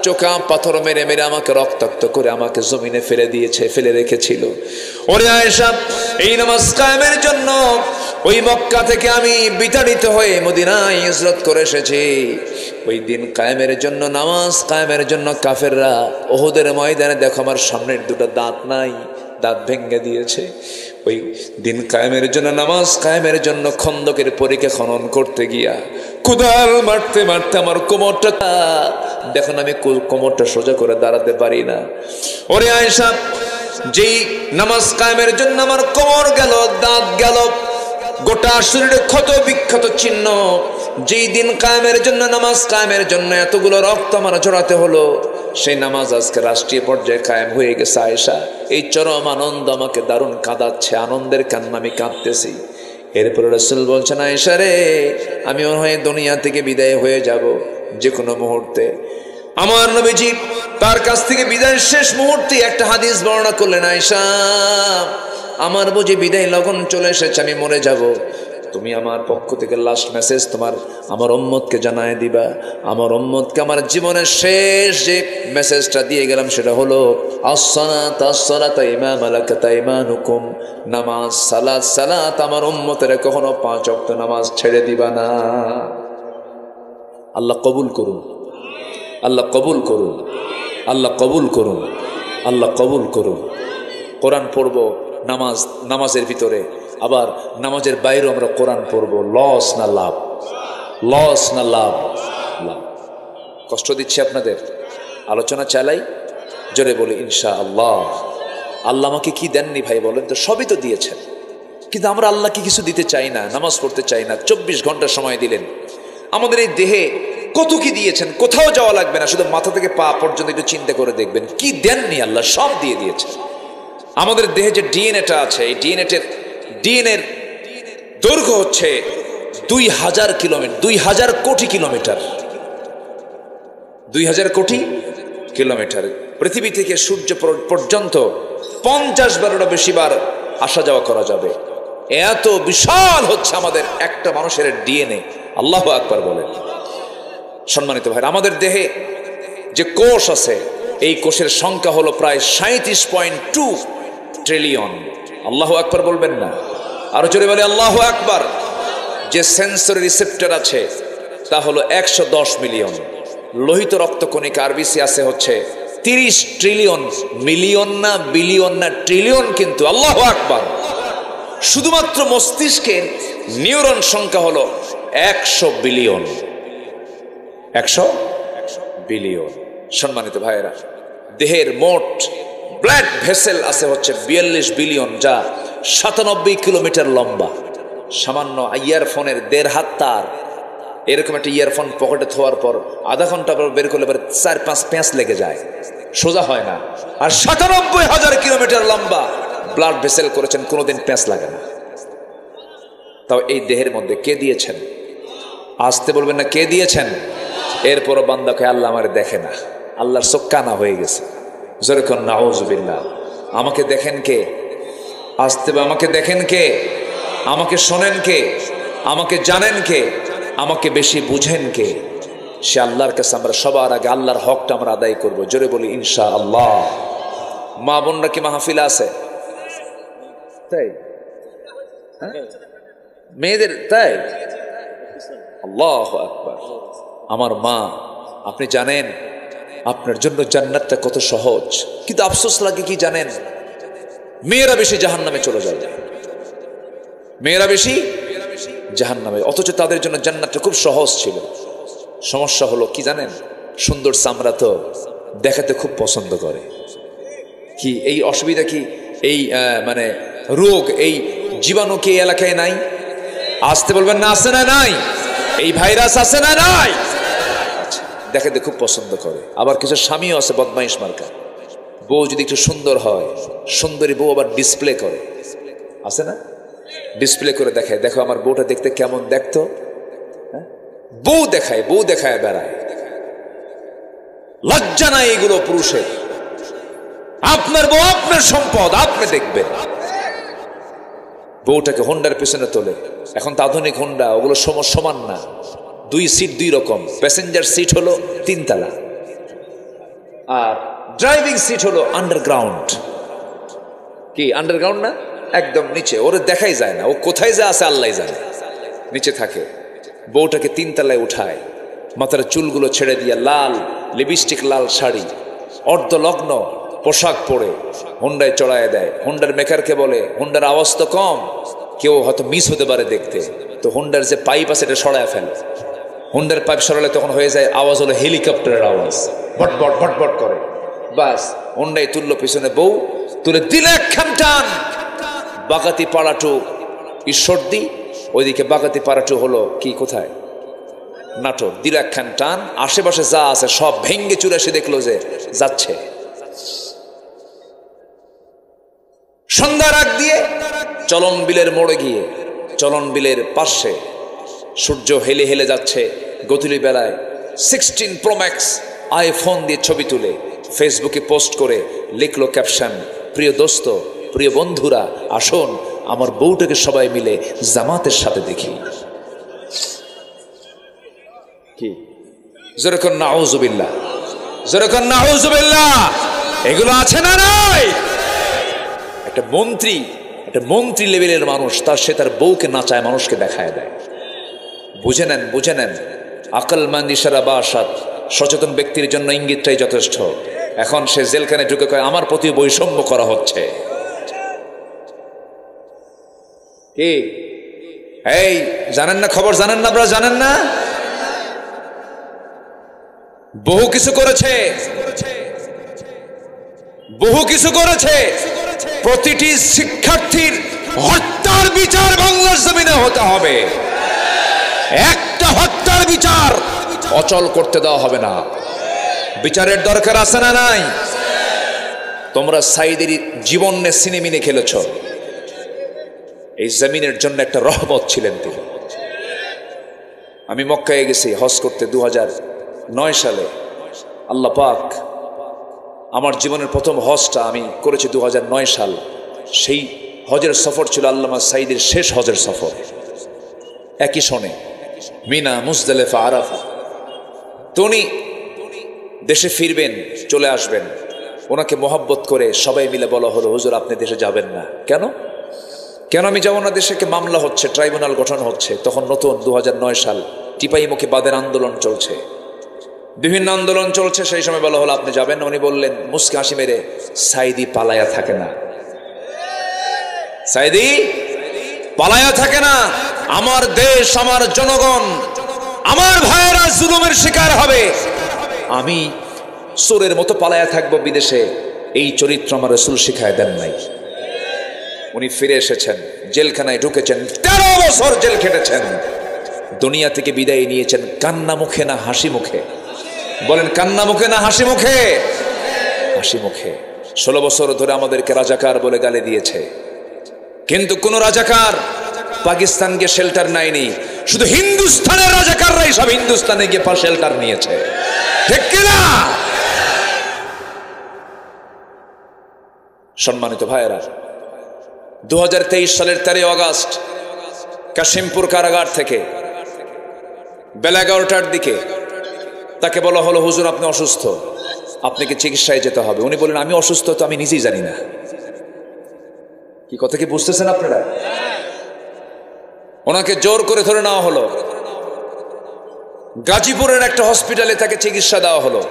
চোখা পাথর মেরে মেরে আমাকে রক্তাক্ত করে আমাকে জমিনে ফেলে দিয়েছে, ফেলে রেখেছিল। ওরে আয়েশা, এই নামাজ কায়েমের জন্য ওই মক্কা থেকে আমি বিতাড়িত হয়ে মদিনায় হিজরত করে এসেছি। ওই দিন কায়েমের জন্য, নামাজ কায়েমের জন্য কাফেররা ওহুদের ময়দানে দেখো আমার সামনের দুটো দাঁত নাই, দাঁত ভেঙে দিয়েছে। ওই দিন কায়েমের জন্য, নামাজ কায়েমের জন্য খন্দকের পরীক্ষা খনন করতে গিয়া কুদাল মারতে মারতে আমার কোমরটা, দেখুন আমি কোমরটা সোজা করে দাঁড়াতে পারি না। ওরে আয়েশা, যেই নামাজ কায়েমের জন্য আমার কোমর গেল, দাঁত গেল, গোটা শরীরে ক্ষত বিক্ষত চিহ্ন, যেই দিন কায়েমের জন্য, নামাজ কায়েমের জন্য এতগুলো রক্ত আমার ঝরাতে হলো, সেই নামাজ আজকে রাষ্ট্রীয় পর্যায়ে কায়েম হয়ে গেছে। আয়েশা, এই চরম আনন্দ আমাকে দারুণ কাঁদাচ্ছে, আনন্দের কান্না আমি কাঁদতেছি। এরপরে রাসূল বলছেন, আয়েশা রে, আমি মনে হয় দুনিয়া থেকে বিদায় হয়ে যাব যে কোনো মুহূর্তে। আমার নবীজি তার কাছ থেকে বিদায়ের শেষ মুহূর্তে একটা হাদিস বর্ণনা করলেন, আয়েশা, আমার বুঝি বিদায় লগন চলে এসেছে, আমি মরে যাব। তুমি আমার পক্ষ থেকে লাস্ট মেসেজ আমার উম্মতকে জানায় দিবা। আমার উম্মতকে আমার জীবনের শেষ যে মেসেজটা দিয়ে গেলাম সেটা হলো, আসসালাত আসসালাত ইমা মালাকাত আইমানুকুম, নামাজ সালাত সালাত, আমার উম্মতের কখনো 5 ওয়াক্ত নামাজ ছেড়ে দিবা না। আল্লাহ কবুল করুন, আল্লাহ কবুল করুন, আল্লাহ কবুল করুন, আল্লাহ কবুল করুন। কোরআন পড়ব নামাজের ভিতরে, আবার নামাজের বাইরেও আমরা কোরআন পড়ব। লস না লাভ? লস না লাভ? লাভ। কষ্ট দিচ্ছি আপনাদের, আলোচনা চালাই, জোরে বলি ইনশাআল্লাহ। আল্লাহ আমাকে কি দেননি ভাই বলেন তো? সবই তো দিয়েছেন, কিন্তু আমরা আল্লাহকে কিছু দিতে চাই না, নামাজ পড়তে চাই না। 24 ঘন্টা সময় দিলেন, আমাদের এই দেহে কত কি দিয়েছেন, কোথাও যাওয়া লাগবে না, শুধু মাথা থেকে পা পর্যন্ত একটু চিন্তা করে দেখবেন কি দেননি আল্লাহ, সব দিয়ে দিয়েছেন। আমাদের দেহে যে ডিএনএটা আছে, এই ডিএনএর দৈর্ঘ্য হচ্ছে 2000 কিলোমিটার, 2000 কোটি কিলোমিটার, 2000 কোটি কিলোমিটার। পৃথিবী থেকে সূর্য পর্যন্ত 50 বারেরও বেশি বার আসা যাওয়া করা যাবে। এত বিশাল হচ্ছে আমাদের একটা মানুষের ডিএনএ। আল্লাহু আকবার বলেন। সম্মানিত ভাই, আমাদের দেহে যে কোষ আছে, এই কোষের সংখ্যা হলো প্রায় 37.2 ট্রিলিয়ন। আল্লাহু আকবার বলবেন না? আরো জোরে বলে আল্লাহু আকবার। যে সেন্সরি রিসেপ্টর আছে তা হলো 110 মিলিয়ন। লোহিত রক্তকণিকা আরবিসি আছে হচ্ছে 30 ট্রিলিয়ন। মিলিয়ন না, বিলিয়ন না, ট্রিলিয়ন কিন্তু। আল্লাহু আকবার। শুধুমাত্র মস্তিষ্কের নিউরন সংখ্যা হলো 100 বিলিয়ন। 100 বিলিয়ন। সম্মানিত ভাইয়েরা, দেহের মোট ব্লাড ভেসেল আছে হচ্ছে 42 বিলিয়ন, যা 97 কিলোমিটার লম্বা। সামান্য ইয়ারফোনের 1.5 হাত তার, এরকম একটা ইয়ারফোন পকেটে থোয়ার পর আধা ঘন্টা পর বের করলে 4-5 প্যাঁচ লেগে যায়, সোজা হয় না। আর 97,000 কিলোমিটার লম্বা ব্লাড ভেসেল করেছেন, কোনোদিন প্যাঁচ লাগে না। তাও এই দেহের মধ্যে কে দিয়েছেন? আসতে বলবেন না, কে দিয়েছেন? এরপরও বান্দাকে আল্লাহ আমার দেখে না, আল্লাহর চোখ কানা হয়ে গেছে। যেরকম নাউজুবিল্লাহ। আমাকে দেখেন কে? আসতে আমাকে দেখেন কে? আমাকে শোনেন কে? আমাকে জানেন কে? আমাকে বেশি বুঝেন কে? সে আল্লাহর কাছে আমরা সবার আগে আল্লাহর হকটা আমরা আদায় করবো। জোরে বলি ইনশাআল্লাহ। মা বোনরা কি মাহফিলে আছে? তাই মেয়েদের, তাই? আল্লাহু আকবার। আমার মা, আপনি জানেন আপনার জন্য জান্নাতটা কত সহজ, কিন্তু আফসোস লাগে কি জানেন? মেয়েরা বেশি জাহান্নামে চলে যায়, মেয়েরা বেশি জাহান্নামে, অথচ তাদের জন্য জান্নাতটা খুব সহজ ছিল। সমস্যা হলো কি জানেন? সুন্দর চামড়া তো দেখাতে খুব পছন্দ করে। কি এই অসুবিধা কি? এই মানে রোগ, এই জীবাণু কি এই এলাকায় নাই? আসতে বলবেন না, আছে না নাই? এই ভাইরাস আছে না নাই? দেখাতে খুব পছন্দ করে। আবার কিছু স্বামীও আছে বদমাইশ মার্কা, বউ যদি একটু সুন্দর হয়, সুন্দরী বউ আবার ডিসপ্লে করে, আছে না? ডিসপ্লে করে দেখায়, দেখো আমার বউটা দেখতে কেমন দেখতো। বউ দেখায় বেড়ায়। লজ্জা নাই এগুলো পুরুষের? আপনার বউ আপনার সম্পদ, আপনি দেখবেন। বউটাকে হোন্ডার পেছনে তোলে, এখন তো আধুনিক হোন্ডা, ওগুলো সমান না, 2 সিট 2 রকম। প্যাসেঞ্জার সিট হলো 3 তলা, আর ড্রাইভিং সিট হলো আন্ডারগ্রাউন্ড। কি আন্ডারগ্রাউন্ড না? একদম নিচে, ওরে দেখাই যায় না, ও কোথায় যা আছে আল্লাহ জানে, নিচে থাকে। বউটাকে 3 তলায় উঠায়, মাথার চুলগুলো ছেড়ে দিয়ে লাল লিপস্টিক, লাল শাড়ি, অর্ধলগ্ন পোশাক পরে হোন্ডায় চড়ায় দেয়। হোন্ডার মেকারকে বলে, হোন্ডার আওয়াজ তো কম, কেউ হয়তো মিস হতে পারে দেখতে, তো হোন্ডার যে পাইপ আছে এটা সরায় ফেলে। হোন্ডার পাইপ সরালে তখন হয়ে যায় আওয়াজ হলো হেলিকপ্টারের আওয়াজ, ভটভট ভটভট করে। বাস হোন্ডায় তুললো, পিছনে বউ তুলে দিলে একখান টান। বাগাতি পাড়াটু ঈশ্বরদী, ওইদিকে বাগাতি পাড়াটু হলো কি কোথায় নাটোর। দিল একখান টান, আশেপাশে যা আছে সব ভেঙ্গে চুরে এসে দেখলো যে যাচ্ছে। সন্ধ্যার আগ দিয়ে চলন বিলের মোড়ে গিয়ে, চলন বিলের পাশে সূর্য হেলে হেলে যাচ্ছে গধূলি বেলায়, 16 Pro Max আইফোন দিয়ে ছবি তুলে ফেসবুকে পোস্ট করে লিখলো ক্যাপশন, প্রিয় দোস্ত, প্রিয় বন্ধুরা, আসুন আমার বউটাকে সবাই মিলে জামাতের সাথে দেখি। কি যেরকম নাউজুবিল্লাহ, যেরকম নাউজুবিল্লাহ, এগুলো আছে না নাই? একটা মন্ত্রী লেভেলের মানুষ, সে তার বউকে নাচায়, মানুষকে দেখায় দেয়। বুঝে নেন আকলমান ইশারা বাসাত, সচেতন ব্যক্তির জন্য ইঙ্গিতটাই যথেষ্ট। এখন সে জেলখানে ঢুকে কয় আমার প্রতি বৈষম্য করা হচ্ছে। কি এই জানেন না খবর? জানেন না? আপনারা জানেন না? বহু কিছু করেছে। প্রতিটি শিক্ষার্থীর হত্যার বিচার বাংলার জমিনে হতে হবে। একটা হত্যার বিচার অচল করতে দেওয়া হবে না। বিচারের দরকার আছে না নাই? তোমরা সাইদের জীবন নিয়ে সিনেমিনে খেলেছ। এই জমিনের জন্য একটা রহমত ছিলেন তিনি। আমি মক্কায় গেছি হজ করতে 2009 সালে। আল্লাহ পাক আমার জীবনের প্রথম হজটা আমি করেছি 2009 সাল। সেই হজের সফর ছিল আল্লামা সাইদের শেষ হজের সফর। একই সনে মিনা, মুজদালিফা, আরাফা। তো উনি দেশে ফিরবেন, চলে আসবেন। ওনাকে মোহাব্বত করে সবাই মিলে বলা হলো, হুজুর আপনি দেশে যাবেন না। কেন আমি যাবো না দেশে? মামলা হচ্ছে, ট্রাইব্যুনাল গঠন হচ্ছে। তখন নতুন 2009 সাল, টিপাইমুখী বাদের আন্দোলন চলছে, বিভিন্ন আন্দোলন চলছে। সেই সময় বলা হলো আপনি যাবেন না। উনি বললেন মুস্কি হাসি মেরে, সাইদি পালায়া থাকে না, সাইদি পালায়া থাকে না। আমার দেশ, আমার জনগণ, আমার ভাইয়েরা জুলুমের শিকার হবে, আমি চোরের মতো পালায়া থাকবো বিদেশে। এই চরিত্র আমার রাসূল শিখায় দেন নাই। উনি ফিরে এসেছেন, জেলখানায় ঢুকেছেন, 13 বছর জেল খেটেছেন। দুনিয়া থেকে বিদায় নিয়েছেন কান্না মুখে না হাসি মুখে? বলেন কান্না মুখে না হাসি মুখে? হাসি মুখে। 16 বছর ধরে আমাদেরকে রাজাকার বলে গালি দিয়েছে, কিন্তু কোন রাজাকার পাকিস্তানকে শেল্টার নেয়নি। শুধু হিন্দুস্তানের রাজাকাররাই সব হিন্দুস্তানে গিয়ে শেল্টার নিয়েছে, ঠিক কিনা? সম্মানিত ভাইয়েরা, 2023 সালের 13 আগস্ট কাশিমপুর কারাগার থেকে বেলা 11টার দিকে তাকে বলা হলো, হুজুর আপনি অসুস্থ, আপনাকে চিকিৎসায় যেতে হবে। উনি বললেন আমি অসুস্থ তো আমি নিজেই জানি না। কি কথা কি বুঝতেছেন আপনারা? ওনাকে জোর করে ধরে নেওয়া হলো, গাজীপুরের একটা হসপিটালে তাকে চিকিৎসা দেওয়া হলো।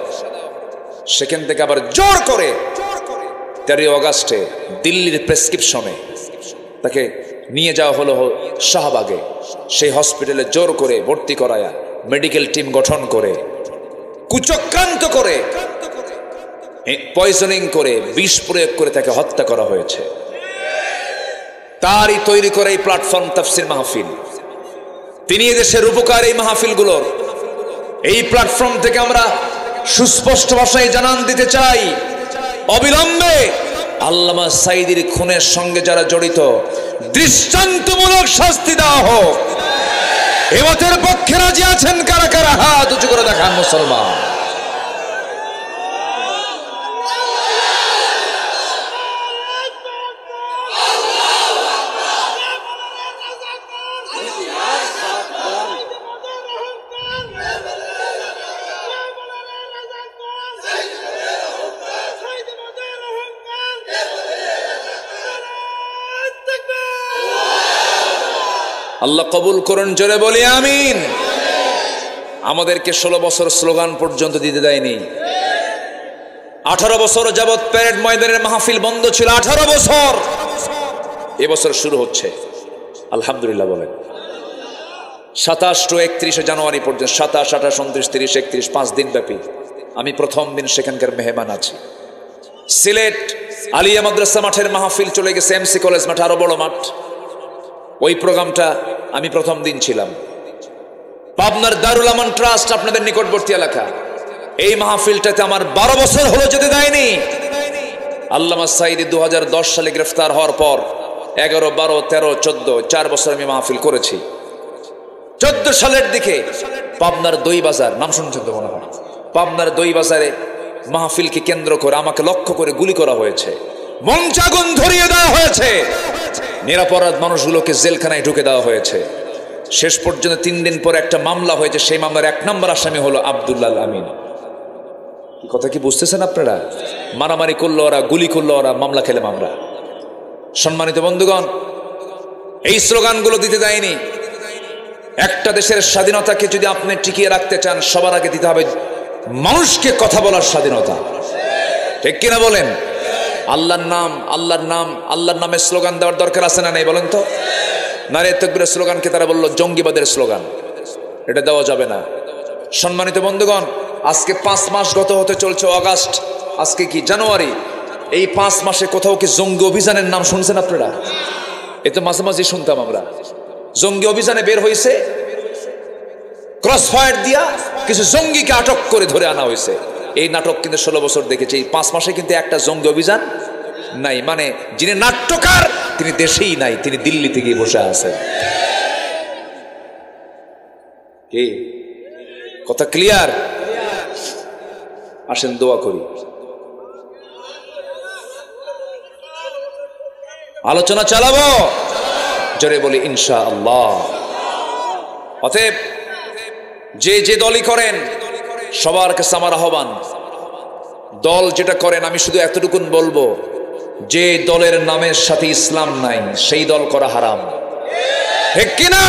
সেখান থেকে আবার জোর করে 13 আগস্টে দিল্লির প্রেসক্রিপশনে তাকে নিয়ে যাওয়া হলো শাহবাগে। সেই হসপিটালে জোর করে ভর্তি করায়া মেডিকেল টিম গঠন করে, কুচক্রান্ত করে, পয়জনিং করে, বিষ প্রয়োগ করে তাকে হত্যা করা হয়েছে। তারই তৈরি করে এই প্ল্যাটফর্ম তাফসীর মাহফিল। তিনি এদেশের উপকার এই মাহফিলগুলোর এই প্ল্যাটফর্ম থেকে আমরা সুস্পষ্ট ভাষায় জানান দিতে চাই, অবিলম্বে আল্লামা সাঈদীর খুনের সঙ্গে যারা জড়িত দৃষ্টান্তমূলক শাস্তি দেওয়া হোক। এমতের পক্ষে রাজি আছেন কারা কারা? হাত উঁচু করে দেখান মুসলমান। আল্লাহ কবুল করুন, জোরে বলি আমিন। আমাদেরকে 16 বছর স্লোগান পর্যন্ত দিতে দেয়নি। 18 বছর যাবৎ প্যারেড ময়দানের মাহফিল বন্ধ ছিল, 18 বছর। এবছর শুরু হচ্ছে, আলহামদুলিল্লাহ বলেন। 27 ও 31 জানুয়ারি পর্যন্ত, 27, 28, 29, 30, 31, 5 দিন ব্যাপী আমি প্রথম দিন সেখানকার মেহমান আছি। সিলেট আলিয়া মাদ্রাসা মাঠের মাহফিল চলে গেছে এমসি কলেজ মাঠ, আরো বড় মাঠ। ওই প্রোগ্রামটা আমি প্রথম দিন ছিলাম। পাবনার দারুল আমান ট্রাস্ট, আপনাদের নিকটবর্তী এলাকা, এই মাহফিলটাতে আমার 12 বছর হলো যেতে দেয়নি। আল্লামা সাঈদী 2010 সালে গ্রেফতার হওয়ার পর 11, 12, 13, 14 4 বছর আমি মাহফিল করেছি। 14 সালের দিকে পাবনার দই বাজার, নাম শুনছেন তো মনে হয়, পাবনার দই বাজারে মাহফিলকে কেন্দ্র করে আমাকে লক্ষ্য করে গুলি করা হয়েছে, মঞ্চে আগুন ধরিয়ে দেওয়া হয়েছে, নিরাপরাধ মানুষগুলোকে জেলখানায় ঢুকে দেওয়া হয়েছে। শেষ পর্যন্ত 3 দিন পর একটা মামলা হয়েছে, সেই মামলার 1 নম্বর আসামি হলো আব্দুল্লাহ আমিন। কথা কি বুঝতেছেন আপনারা? মারামারি করলো ওরা, গুলি করলো ওরা, মামলা খেলে আমরা। সম্মানিত বন্ধুগণ, এই স্লোগানগুলো দিতে দেয়নি। একটা দেশের স্বাধীনতাকে যদি আপনি টিকিয়ে রাখতে চান, সবার আগে দিতে হবে মানুষকে কথা বলার স্বাধীনতা, ঠিক কিনা বলেন? আল্লাহর নাম, আল্লাহর নাম, আল্লাহর নামে স্লোগান দেওয়ার দরকার আছে না নেই বলেন তো? নারে তাকবীরের স্লোগানকে তারা বললো জঙ্গিবাদের স্লোগান, এটা দেওয়া যাবে না। সম্মানিত বন্ধুগণ, আজকে 5 মাস গত হতে চলছে, অগাস্ট, আজকে কি জানুয়ারি। এই 5 মাসে কোথাও কি জঙ্গি অভিযানের নাম শুনছেন আপনারা? এ তো মাঝে মাঝে শুনতাম আমরা। জঙ্গি অভিযানে বের হয়েছে, ক্রস ফায়ার দিয়া কিছু জঙ্গিকে আটক করে ধরে আনা হয়েছে। এই নাটক কিন্তু 16 বছর দেখেছি। এই 5 মাসে কিন্তু একটা জঙ্গি অভিযান নাই। মানে যিনি নাট্যকার তিনি দেশেই নাই, তিনি দিল্লিতে গিয়ে বসে আছেন। কি কথা ক্লিয়ার? আসেন দোয়া করি, আলোচনা চালাবো, জোরে বলি ইনশাআল্লাহ। অতএব যে যে দলই করেন, সবার কাছে আমার আহ্বান, দল যেটা করেন আমি শুধু এতটুকুন বলবো, যে দলের নামের সাথে ইসলাম নাই সেই দল করা হারাম, ঠিক কিনা?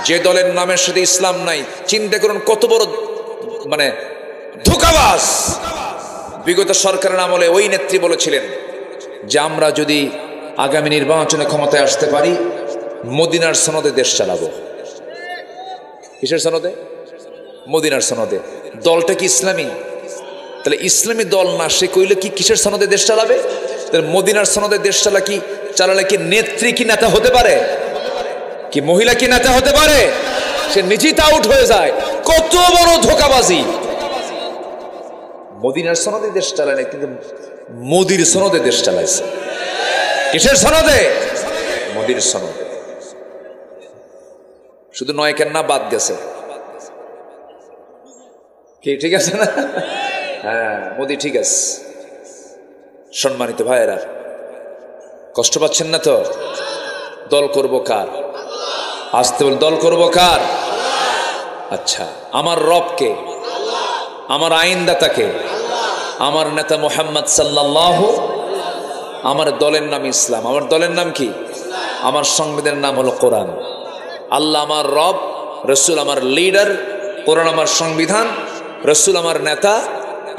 যে দলের নামের সাথে ইসলাম নাই, চিন্তা করুন কত বড় মানে ধোঁকাবাজ। বিগত সরকারের আমলে ওই নেত্রী বলেছিলেন যে আমরা যদি আগামী নির্বাচনে ক্ষমতায় আসতে পারি, মদিনার সনদে দেশ চালাবো। কিসের সনদে? মদিনার সনদে। দলটা কি ইসলামী? তাহলে ইসলামী দল না, সে কইলে কি কিসের সনদে দেশ চালাবে? তাহলে মদিনার সনদে দেশ চালালে কি নেত্রী কি নেতা হতে পারে? কি মহিলা কি নেতা হতে পারে? সে নিজেই তা আউট হয়ে যায়। কত বড় ধোঁকাবাজি! মদিনার সনদে দেশ চালায় না, কিন্তু মোদির সনদে দেশ চালাইছে। কিসের সনদে? মোদির সনদে। শুধু নয় কেন না, বাদ গেছে কি? ঠিক আছে না? হ্যাঁ, মোদি ঠিক আছে। সম্মানিত ভাইয়েরা, কষ্ট পাচ্ছেন না তো? দল করব কার? আসতে বল, দল করব কার? আচ্ছা, আমার রবকে, আমার আইনদাতাকে, আমার নেতা মুহাম্মদ সাল্লাল্লাহু, আমার দলের নাম ইসলাম। আমার দলের নাম কি? আমার সংবিধানের নাম হলো কোরআন। আল্লাহ আমার রব, রসুল আমার লিডার, কোরআন আমার সংবিধান, রসুল আমার নেতা,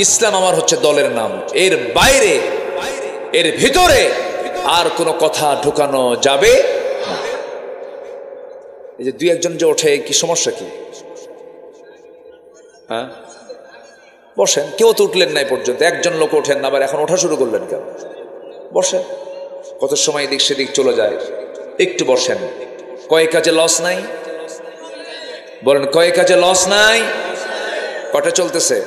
ইসলাম আমার হচ্ছে দলের নাম। এর বাইরে, এর ভিতরে আর কোনো কথা ঢুকানো যাবে না। এই যে 2-1 যে ওঠে, কি সমস্যা কি? হ্যাঁ, বসেন। কেউ তো উঠলেন নাই পর্যন্ত, 1জন লোক ওঠেন না, আবার এখন ওঠা শুরু করলেন কেন? বসেন। কত সময় এদিক সেদিক চলে যায়, একটু বসেন। কয় কাজে লস নাই, বলেন কয় কাজে লস নাই? কটা চলতেছে?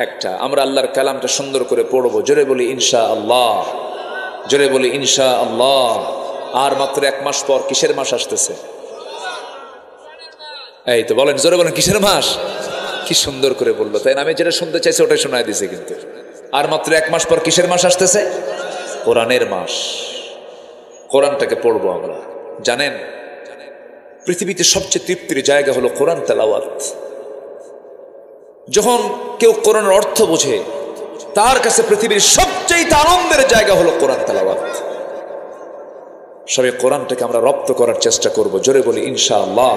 একটা। আমরা আল্লাহর কালামটা সুন্দর করে পড়বো, জোরে বলি ইনশাআল্লাহ, জোরে বলি ইনশাআল্লাহ। আর মাত্র 1 মাস পর কিসের মাস আসতেছে? এই তো বলেন, জোরে বলেন কিসের মাস? কি সুন্দর করে বললো, তাই না? আমি যেটা শুনতে চাইছি ওটাই শোনায় দিছে। কিন্তু আর মাত্র 1 মাস পর কিসের মাস আসতেছে? কোরআনের মাস। কোরআনটাকে পড়বো আমরা। জানেন পৃথিবীতে সবচেয়ে তৃপ্তির জায়গা হলো কোরআন তেলাওয়াত। যখন কেউ কোরআনের অর্থ বোঝে তার কাছে পৃথিবীর সবচেয়ে আনন্দের জায়গা হলো কোরআন তেলাওয়াত। সবে কোরআনটাকে আমরা রপ্ত করার চেষ্টা করব, জোরে বলি ইনশাআল্লাহ।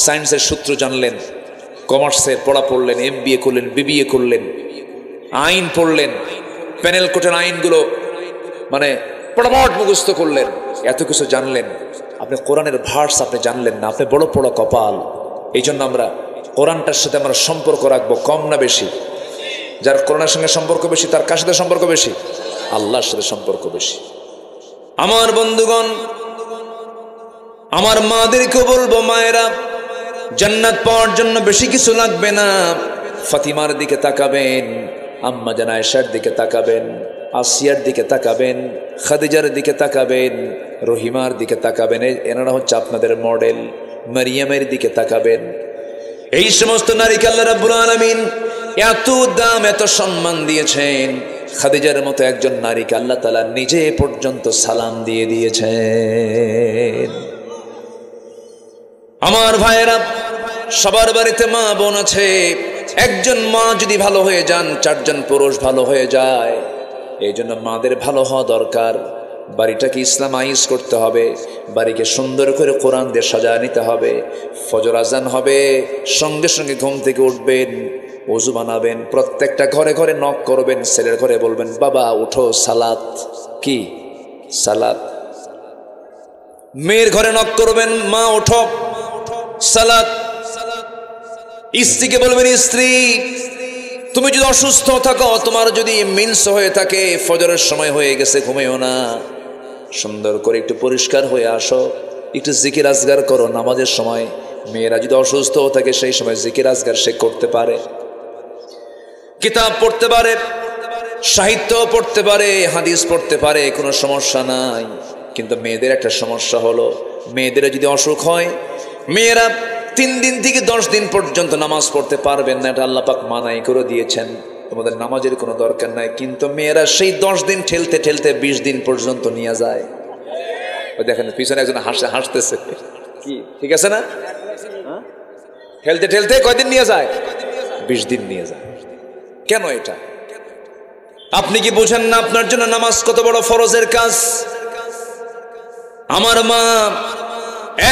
সায়েন্সের সূত্র জানলেন, কমার্সের পড়া পড়লেন, MBA করলেন, BBA করলেন, আইন পড়লেন, প্যানেল কোর্টের আইনগুলো মানে পড়ামট মুখস্থ করলেন, এত কিছু জানলেন, আপনি কোরআনের ভার্স আপনি জানলেন না, আপনি বড় বড় কপাল। এই জন্য আমরা কোরআনটার সাথে আমরা সম্পর্ক রাখবো, কম না বেশি? যার কোরআনের সঙ্গে সম্পর্ক বেশি তার কার সাথে সম্পর্ক বেশি? আল্লাহর সাথে সম্পর্ক বেশি। আমার বন্ধুগণ, আমার মাদেরকে বলবো, মায়েরা জান্নাত পাওয়ার জন্য বেশি কিছু লাগবে না। ফাতিমার দিকে তাকাবেন, আম্মা জান আয়েশার দিকে তাকাবেন, আসিয়ার দিকে তাকাবেন, খাদিজার দিকে তাকাবেন, রহিমার দিকে তাকাবেন। এনারা হচ্ছে আপনাদের মডেল। মারিয়ামের দিকে তাকাবেন। এই সমস্ত নারীকে আল্লাহ রাব্বুল আলামিন এত দাম, এত সম্মান দিয়েছেন। খাদিজার মতো একজন নারীকে আল্লাহ তাআলা নিজে পর্যন্ত সালাম দিয়ে দিয়েছেন। আমার ভাইয়েরা, সবার বাড়িতে মা বোন আছে। একজন মা যদি ভালো হয়ে যান, 4 জন পুরুষ ভালো হয়ে যায়। এই জন্য মাদের ভালো হওয়া দরকার। বাড়িটাকে ইসলামাইজ করতে হবে, বাড়িকে সুন্দর করে কোরআন দিয়ে সাজায় নিতে হবে। ফজর আজান হবে, সঙ্গে সঙ্গে ঘুম থেকে উঠবেন, ওযু বানাবেন, প্রত্যেকটা ঘরে ঘরে নক করবেন, ছেলের ঘরে বলবেন বাবা উঠো সালাত। কি সালাত? মেয়ের ঘরে নক করবেন, মা উঠো সালাত। স্ত্রীকে বলবেন স্ত্রী তুমি যদি অসুস্থ থাকো, তোমার যদি মিন্স হয়ে থাকে, ফজরের সময় হয়ে গেছে, ঘুমিও না, সুন্দর করে একটু পরিষ্কার হয়ে আসো, একটু জিকির আজগার করো নামাজের সময়। মেয়েরা যদি অসুস্থ থাকে সেই সময় জিকির আজগার সে করতে পারে, কিতাব পড়তে পারে, সাহিত্য পড়তে পারে, হাদিস পড়তে পারে, কোনো সমস্যা নাই। কিন্তু মেয়েদের একটা সমস্যা হলো, মেয়েদের যদি অসুখ হয়, মেয়েরা 3 দিন থেকে 10 দিন পর্যন্ত নামাজ পড়তে পারবেন না। এটা আল্লাহ পাক মানাই করে দিয়েছেন, তোমাদের নামাজের কোনো দরকার নাই। কিন্তু মেয়েরা সেই 10 দিন ঠেলতে ঠেলতে 20 দিন পর্যন্ত নিয়ে যায়। ওই দেখেন পিছনে একজন হাসতেছে, কি ঠিক আছে না? ঠেলতে ঠেলতে কয়দিন নিয়ে যায়? 20 দিন নিয়ে যায়। কেন এটা? আপনি কি বোঝেন না আপনার জন্য নামাজ কত বড় ফরজের কাজ? আমার মা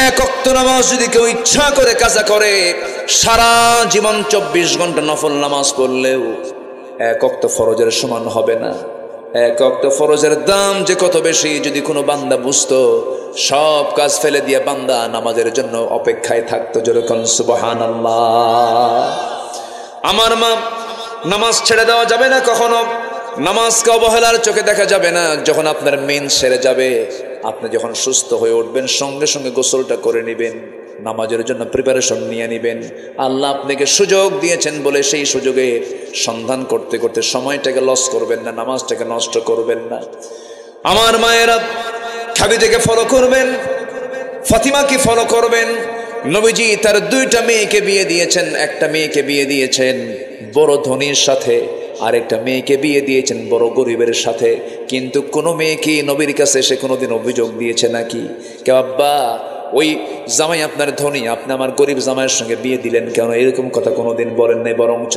1 ওয়াক্ত নামাজ যদি কেউ ইচ্ছা করে কাজা করে, সারা জীবন 24 ঘন্টা নফল নামাজ পড়লেও 1 ওয়াক্ত ফরজের সমান হবে না। 1 ওয়াক্ত ফরজের দাম যে কত বেশি, যদি কোনো বান্দা বুঝতো, সব কাজ ফেলে দিয়ে বান্দা নামাজের জন্য অপেক্ষায় থাকতো। যেরকম সুবহানাল্লাহ। আমার মা, নামাজ ছেড়ে দেওয়া যাবে না কখনো, নামাজকে অবহেলার চোখে দেখা যাবে না। যখন আপনার মেন সেরে যাবে, আপনি যখন সুস্থ হয়ে উঠবেন, সঙ্গে সঙ্গে গোসলটা করে নেবেন, নামাজের জন্য প্রিপারেশন নিয়ে নেবেন। আল্লাহ আপনাকে সুযোগ দিয়েছেন বলে সেই সুযোগের সন্ধান করতে করতে সময়টাকে লস করবেন না, নামাজটাকে নষ্ট করবেন না। আমার মায়েরা, খাদিজাকে ফলো করবেন, ফাতিমাকে ফলো করবেন। নবীজি তার 2টা মেয়েকে বিয়ে দিয়েছেন। একটা মেয়েকে বিয়ে দিয়েছেন বড় ধনীর সাথে, আরেকটা মেয়েকে বিয়ে দিয়েছেন বড় গরিবের সাথে। কিন্তু কোনো মেয়ে কি নবীর কাছে এসে কোনোদিন অভিযোগ দিয়েছে নাকি? কেউ আব্বা ওই জামাই আপনার ধনী, আপনি আমার গরিব জামাইয়ের সঙ্গে বিয়ে দিলেন কেন, এরকম কথা কোনোদিন বলেন নাই। বরঞ্চ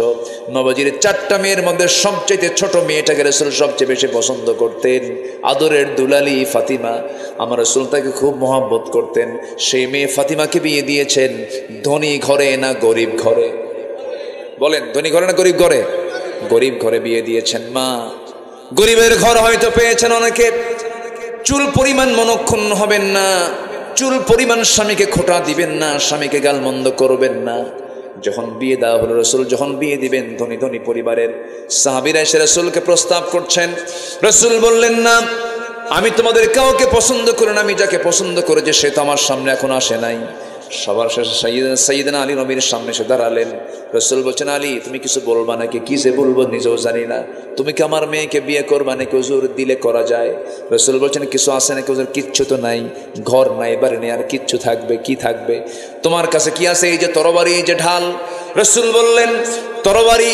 নবীজির 4টা মেয়ের মধ্যে সবচেয়ে ছোট মেয়েটাকে রাসূল সবচেয়ে বেশি পছন্দ করতেন। আদরের দুলালি ফাতিমা, আমার রাসূল তাকে খুব মহব্বত করতেন। সেই মেয়ে ফাতিমাকে বিয়ে দিয়েছেন ধনী ঘরে না গরিব ঘরে? বলেন, ধনী ঘরে না গরিব ঘরে? গরিব ঘরে বিয়ে দিয়েছেন। মা, গরিবের ঘর হয়তো পেয়েছেন অনেকে, চুল পরিমাণ মনক্ষুণ্ণ হবেন না, চুল পরিমাণ স্বামীকে খোঁটা দিবেন না, স্বামীকে গালমন্দ করবেন না। যখন বিয়ে দেওয়া হলো, রাসূল যখন বিয়ে দিবেন, ধনী ধনী পরিবারের সাহাবীরা এসে রাসূলকে প্রস্তাব করছেন। রাসূল বললেন না, আমি তোমাদের কাউকে পছন্দ করি না, আমি যাকে পছন্দ করেছি সে তো আমার সামনে এখন আসে নাই। সবার শেষে সাইয়েদনা আলী নবীর সামনে এসে দাঁড়ালেন। রাসূল বলছেন, আলী তুমি কিছু বলবা নাকি? কি যে বলবো নিজেও জানি না। তুমি কি আমার মেয়েকে বিয়ে করবা নাকি? হুজুর দিলে করা যায়। রাসূল বলছেন, কিছু আছে নাকি? হুজুর কিচ্ছু তো নাই, ঘর নাই, বাড়ি নেই, আর কিচ্ছু থাকবে কি থাকবে? তোমার কাছে কি আছে? এই যে তরবারি, এই যে ঢাল। রাসূল বললেন, তরবারি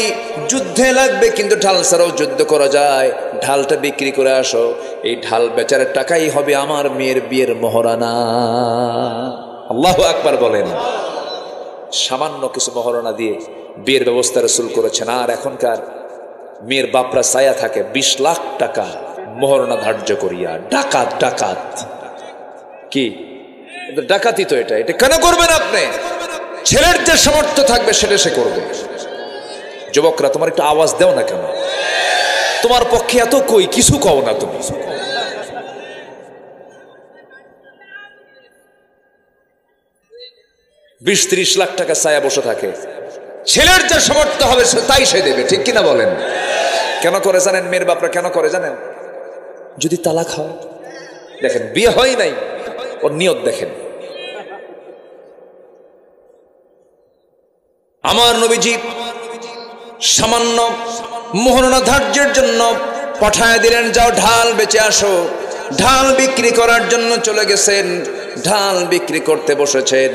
যুদ্ধে লাগবে, কিন্তু ঢাল ছাড়াও যুদ্ধ করা যায়। ঢালটা বিক্রি করে আসো, এই ঢাল বেচার টাকাই হবে আমার মেয়ের বিয়ের মহরানা। আল্লাহু আকবার বলেন। সামান্য কিছু মহরানা দিয়ে বিয়ের ব্যবস্থা রাসূল করেছেন। আর এখনকার মেয়ের বাপরা ছায়া থাকে 20 লাখ টাকা মহরানা ধার্য করিয়া। ডাকাত ডাকাত কি ডাকাতি তো এটা কেন করবেন আপনি? ছেলের যে সামর্থ্য থাকবে সেটা সে করবে। যুবকরা তোমার একটু আওয়াজ দাও না কেন? তোমার পক্ষে এত কই কিছু কও না তুমি। বিশ 30 লাখ টাকা ছায়া বসে থাকে। ছেলের যে সামর্থ্য হবে তাই সে দেবে, ঠিক কিনা বলেন? কেন করে জানেন? মেয়ের বাপরা কেন করে জানেন? যদি তালাক হয়, দেখেন বিয়ে হয় নাই, ওর নিয়ত দেখেন। আমার নবীজি সামান্য মোহরানা ধার্যের জন্য পাঠায় দিলেন, যাও ঢাল বেচে আসো। ঢাল বিক্রি করার জন্য চলে গেছেন। ঢাল বিক্রি করতে বসেছেন।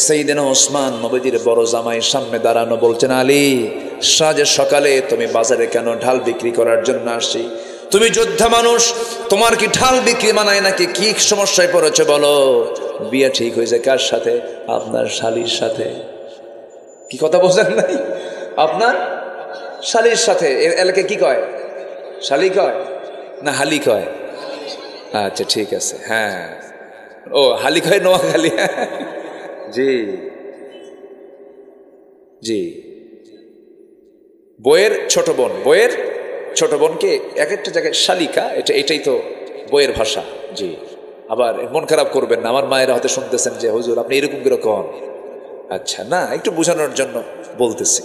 সাইয়েদনা ওসমান নবীজির বড় জামাই সামনে দাঁড়ানো, বলছেন, আলী সাজের সকালে তুমি বাজারে কেন? ঢাল বিক্রি করার জন্য আসি। তুমি যোদ্ধা মানুষ, তোমার কি ঢাল বিক্রি মানায় নাকি? কি সমস্যায় পড়েছে বলো? বিয়ে ঠিক হয়েছে কার সাথে? আপনার শালীর সাথে। কি কথা বলছেন নাই? আপনার শালীর সাথে। এলাকায় কি কয়? শালী কয় না হালি কয়? আচ্ছা ঠিক আছে, হ্যাঁ। ও হালি কয় নোয়াখালী। জি জি। বইয়ের ছোট বোন, বইয়ের ছোট বোনকে এক একটা জায়গায় শালিকা, এটাই তো বইয়ের ভাষা। জি। আবার মন খারাপ করবেন না, আমার মায়েরা হয়তো শুনতেছেন যে হুজুর আপনি এরকম কিরকম। আচ্ছা না, একটু বোঝানোর জন্য বলতেছি।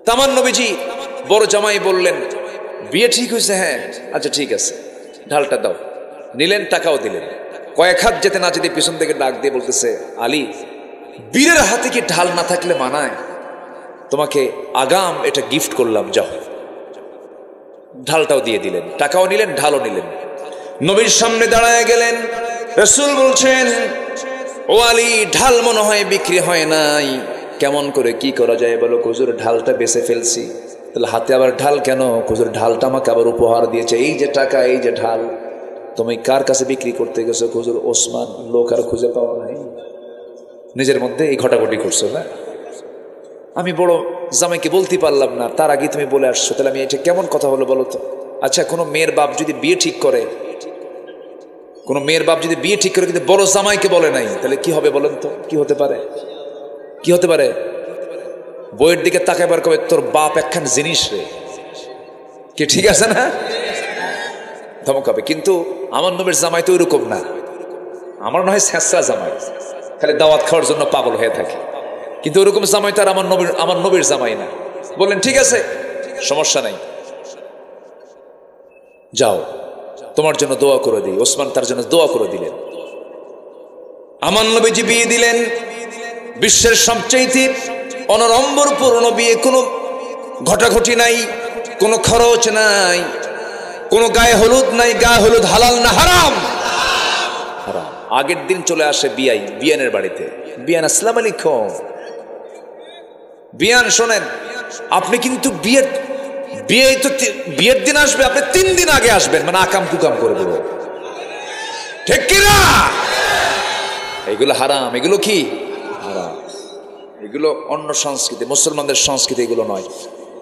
তামান নবীজি বড় জামাই বললেন, বিয়ে ঠিক হয়েছে? হ্যাঁ। আচ্ছা ঠিক আছে, ঢালটা দাও। নিলেন, টাকাও দিলেন। কয়েক হাত যেতে না যেতে পিছন থেকে ডাক দিয়ে বলতেছে, আলী বীরের হাতে কি ঢাল না থাকলে মানায়? তোমাকে আগাম এটা গিফট করলাম, যাও। ঢালটাও দিয়ে দিলেন, টাকাও নিলেন, ঢালও নিলেন। নবীর সামনে দাঁড়ায় গেলেন। রাসূল বলছেন, ও আলী ঢাল মনে হয় বিক্রি হয় নাই, কেমন করে কি করা যায় বলো? হুজুর ঢালটা বেচে ফেলছি। তাহলে হাতে আবার ঢাল কেন? হুজুর ঢালটা আমাকে আবার উপহার দিয়েছে, এই যে টাকা, এই যে ঢাল। তুমি কার কাছে বিক্রি করতে গেছো? হুজুর ওসমান। লোক আর খুঁজে পাওয়া নাই। নিজের মধ্যে এই ঘটাঘটি করছো না? আমি বড় জামাইকে বলতে পারলাম না, তার আগে তুমি বলে আসছো। তাহলে আমি এটা কেমন কথা হলো বলো তো? আচ্ছা, কোনো মেয়ের বাপ যদি বিয়ে ঠিক করে, কোনো মেয়ের বাপ যদি বিয়ে ঠিক করে কিন্তু বড় জামাইকে বলে নাই, তাহলে কি হবে বলেন তো? কি হতে পারে? কি হতে পারে? বইয়ের দিকে তাকাইবার কবে তোর বাপ একখান জিনিস রে, কি ঠিক আছে না? ধমক হবে। কিন্তু আমার নবীর জামাই তো ওইরকম না। আমার নয় ছেঁচড়া জামাই, খালি দাওয়াত খাওয়ার জন্য পাগল হয়ে থাকে। কিন্তু ওরকম জামাই তো আর আমার নবীর জামাই না। বললেন ঠিক আছে, সমস্যা নাই, যাও, তোমার জন্য দোয়া করে দিই। ওসমান তার জন্য দোয়া করে দিলেন। আমার নবীজি বিয়ে দিলেন। বিশ্বের সবচাইতে অনড়ম্বরপূর্ণ বিয়ে। কোনো ঘটাঘটি নাই, কোনো খরচ নাই, কোনো গায়ে হলুদ নাই। গায়ে হলুদ হালাল না হারাম? হারাম। আগের দিন চলে আসে বিয়ানের বাড়িতে। বিয়ান, আসসালামু আলাইকুম। বিয়ান শোনেন, আপনি কিন্তু বিয়ের দিন আসবে, আপনি 3 দিন আগে আসবেন, মানে আকাম কুকাম করে দেবো, ঠিক কিনা? এগুলো হারাম। এগুলো কি হারাম? এগুলো অন্য সংস্কৃতি, মুসলমানদের সংস্কৃতি এগুলো নয়।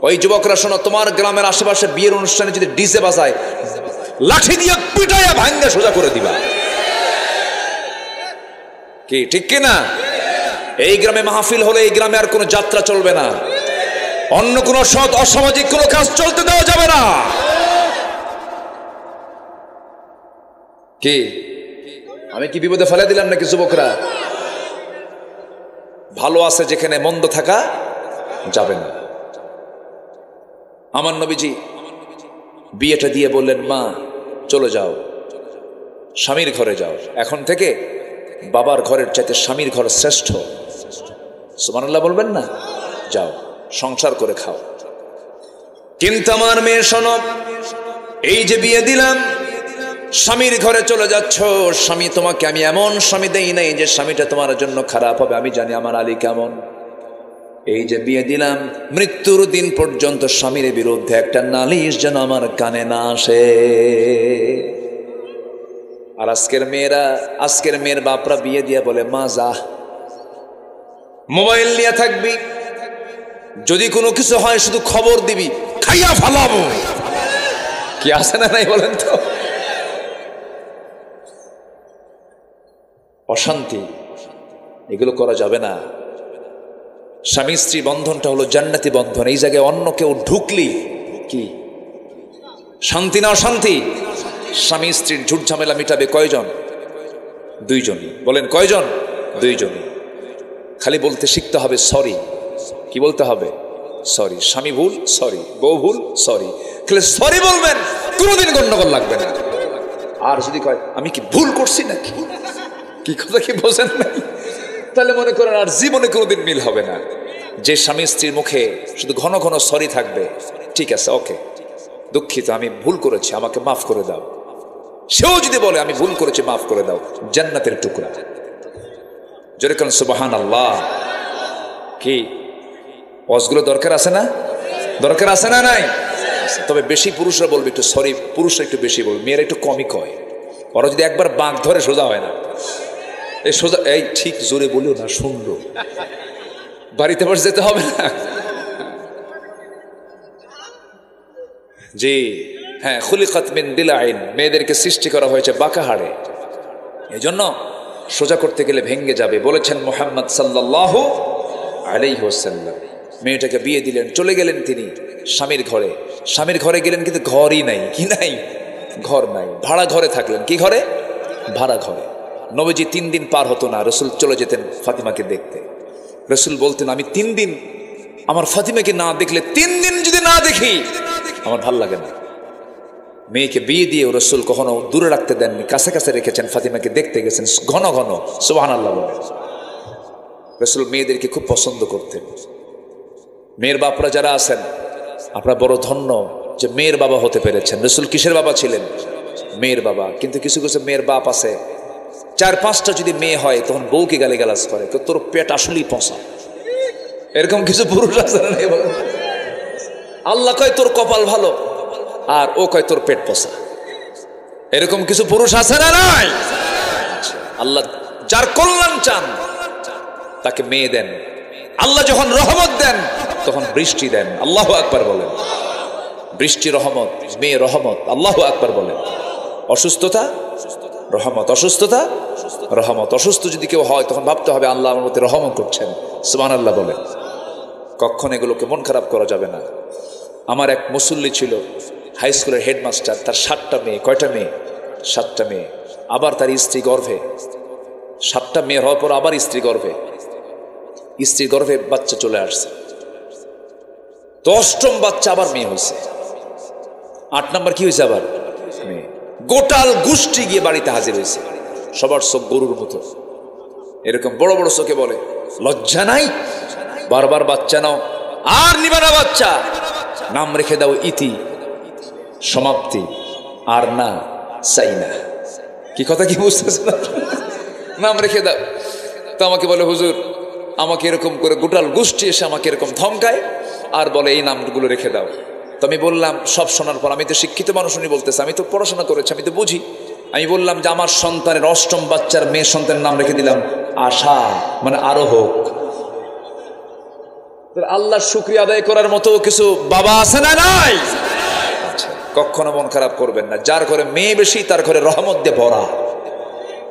ওই যুবকরা শোনো, তোমার গ্রামের আশেপাশে বিয়ের অনুষ্ঠানে যদি ডিজে বাজায়, লাঠি দিয়ে পিটাইয়া ভাঙ্গা সোজা করে দিবা, কি ঠিক কিনা? এই গ্রামে মাহফিল হলে এই গ্রামে আর কোনো যাত্রা চলবে না, অন্য কোনো সৎ অসামাজিক কোনো কাজ চলতে দেওয়া যাবে না। কি আমি কি বিপদে ফেলে দিলাম নাকি? যুবকরা ভালো আছে যেখানে, মন্দ থাকা যাবে না। আমার নবীজি বিয়েটা দিয়ে বললেন, মা চলে যাও, স্বামীর ঘরে যাও, এখন থেকে বাবার ঘরের চাইতে স্বামীর ঘর শ্রেষ্ঠ। সুবহানাল্লাহ বলবেন না? যাও সংসার করে খাও। কিন্তু আমার মেয়ে শোনো, এই যে বিয়ে দিলাম, স্বামীর ঘরে চলে যাচ্ছ, স্বামী তোমাকে আমি এমন স্বামী দেই নাই যে স্বামীটা তোমার জন্য খারাপ হবে। আমি জানি আমার আলী কেমন। এই যে বিয়ে দিলাম, মৃত্যুর দিন পর্যন্ত স্বামীর বিরুদ্ধে একটা নালিশ যেন আমার কানে না আসে। আর আজকের মেয়ের বাপরা বিয়ে দিয়ে বলে, মা যা, মোবাইল নিয়ে থাকবি, যদি কোনো কিছু হয় শুধু খবর দিবি, খাইয়া ফালাবো। কি আছে না নাই বলেন তো? অশান্তি, এগুলো করা যাবে না। স্বামী স্ত্রী বন্ধনটা হলো জান্নাতি বন্ধন। এই জায়গায় অন্য কেউ ঢুকলি কি শান্তি না অশান্তি? স্বামী স্ত্রীর ঝুট ঝামেলা মিটাবে কয়জন? দুইজনই। বলেন কয়জন? দুইজনই। খালি বলতে শিখতে হবে সরি। কি বলতে হবে? সরি। স্বামী ভুল, সরি। বউ ভুল, সরি। খালি সরি বলবেন, কোনোদিন গন্ডগোল লাগবে না। আর যদি কয় আমি কি ভুল করছি নাকি, কি কথা কি বোঝেন নাই, তাহলে মনে করেন আর জীবনে কোনোদিন মিল হবে না। যে স্বামী স্ত্রীর মুখে শুধু ঘন ঘন সরি থাকবে, ঠিক আছে, ওকে, দুঃখিত, আমি ভুল করেছি, আমাকে মাফ করে দাও, সেও যদি বলে আমি ভুল করেছি, মাফ করে দাও, জান্নাতের টুকরা। জোরে কোন সুবহানাল্লাহ। কি ওয়াজগুলো দরকার আছে না? দরকার আছে না নাই? তবে বেশি পুরুষরা বলবে একটু সরি, পুরুষরা একটু বেশি বলবে, মেয়েরা একটু কমই কয়। ওরা যদি একবার বাঁক ধরে সোজা হয় না। এই সোজা, এই ঠিক জোরে বলিও না, শুনলো বাড়িতে বসে যেতে হবে না। জি হ্যাঁ, খুলিকাত মিন দিলাইন, মেয়েদেরকে সৃষ্টি করা হয়েছে বাঁকা হাড়ে, এই জন্য সোজা করতে গেলে ভেঙ্গে যাবে। বলেছেন মুহাম্মদ সাল্লাল্লাহু আলাইহি ওয়াসাল্লাম। মেয়েটাকে বিয়ে দিলেন, চলে গেলেন তিনি স্বামীর ঘরে। স্বামীর ঘরে গেলেন কিন্তু ঘরই নাই। কি নাই? ঘর নাই। ভাড়া ঘরে থাকলেন। কি ঘরে? ভাড়া ঘরে। নবীজি 3 দিন পার হতো না, রসুল চলে যেতেন ফাতিমাকে দেখতে। রসুল বলতেন, আমি 3 দিন আমার ফাতিমাকে না দেখলে, 3 দিন যদি না দেখি আমার ভাল লাগে না। মেয়েকে বিয়ে দিয়ে রসুল কখনো দূরে রাখতে দেননি, কাছে কাছে রেখেছেন, ফাতিমাকে দেখতে গেছেন ঘন ঘন। সুবহানাল্লাহ বলে। রসুল মেয়েদেরকে খুব পছন্দ করতেন। মেয়ের বাপরা যারা আছেন, আপনারা বড় ধন্য যে মেয়ের বাবা হতে পেরেছেন। রসুল কিসের বাবা ছিলেন? মেয়ের বাবা। কিন্তু কিছু কিছু মেয়ের বাপ আছে, 4-5টা যদি মেয়ে হয় তখন বউকে গালিগালাজ করে, তোর পেট আসলেই পচা। এরকম কিছু পুরুষ আছে না? আল্লাহ কয় তোর কপাল ভালো, আর ও কয় তোর পেট পচা। এরকম কিছু পুরুষ আছে না নাই? আল্লাহ যার কল্যাণ চান তাকে মেয়ে দেন। আল্লাহ যখন রহমত দেন তখন বৃষ্টি দেন। আল্লাহু আকবার বলেন। বৃষ্টি রহমত, মেয়ে রহমত। আল্লাহু আকবার বলেন। অসুস্থতা রহমত, অসুস্থতা রহমত। অসুস্থ যদি কেউ হয় তখন ভাবতে হবে আল্লাহ আমার মধ্যে রহমত করছেন। সুবহানাল্লাহ বলেন। কখন এগুলোকে মন খারাপ করা যাবে না। আমার এক মুসল্লি ছিল, হাই স্কুলের হেডমাস্টার। তার 7টা মেয়ে। কয়টা মেয়ে? 7টা মেয়ে। আবার তার স্ত্রী গর্ভে। 7টা মেয়ে হওয়ার পর আবার স্ত্রী গর্ভে। স্ত্রীর গর্ভে বাচ্চা চলে আসছে। 10ম বাচ্চা আবার মেয়ে হয়েছে। 8 নম্বর কি হয়েছে? আবার মেয়ে। গোটাল গোষ্ঠী গিয়ে বাড়িতে হাজির হয়েছে। সবার চোখ গরুর মতো, এরকম বড় বড় চোখে বলে, লজ্জা নাই? বারবার বাচ্চা নাও, আর নিবা না বাচ্চা, নাম রেখে দাও ইতি, সমাপ্তি, আর না চাই না। কি কথা কি বুঝতেছে না? নাম রেখে দাও। তো আমাকে বলে, হুজুর আমাকে এরকম করে গোটাল গোষ্ঠী এসে আমাকে এরকম ধমকায় আর বলে এই নামগুলো রেখে দাও। তো আমি বললাম, সব শোনার পর, আমি তো শিক্ষিত মানুষ, উনি বলতেছে, আমি তো পড়াশোনা করেছি, আমি তো বুঝি। আমি বললাম যে আমার সন্তানের 8ম বাচ্চার মেয়ে সন্তানের নাম রেখে দিলাম আশা, মানে আরো হোক। আল্লাহর শুকরিয়া আদায় করার মতো কিছু বাবা আছে না নাই? কখনো মন খারাপ করবেন না। যার ঘরে মেয়ে বেশি তার ঘরে রহমত দিয়ে ভরা।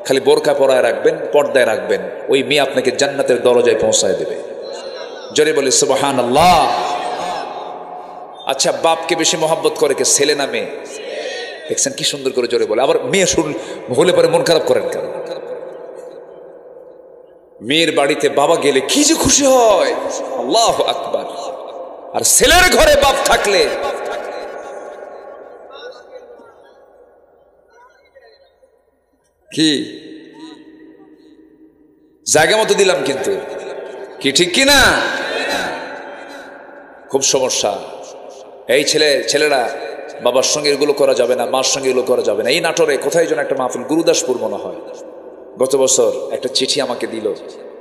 খালি বোরকা পরায় রাখবেন, পর্দায় রাখবেন, ওই মেয়ে আপনাকে জান্নাতের দরজায় পৌঁছায় দেবে। জোরে বলি সুবহানাল্লাহ। আচ্ছা, বাপকে বেশি মহব্বত করে কে, ছেলে না মেয়ে? দেখছেন কি সুন্দর করে জোরে বলে। আবার মেয়ে হলে পরে মন খারাপ করেন কেন? মেয়ের বাড়িতে বাবা গেলে কি যে খুশি হয়, আল্লাহু আকবার। আর ছেলের ঘরে বাপ থাকলে কি জায়গা মতো দিলাম, কিন্তু কি ঠিক কি না? খুব সমস্যা। এই ছেলেরা বাবার সঙ্গে এগুলো করা যাবে না, মার সঙ্গে এগুলো করা যাবে না। এই নাটোরে কোথায় যেন একটা মাহফিল, গুরুদাসপুর মনে হয়, গত বছর একটা চিঠি আমাকে দিল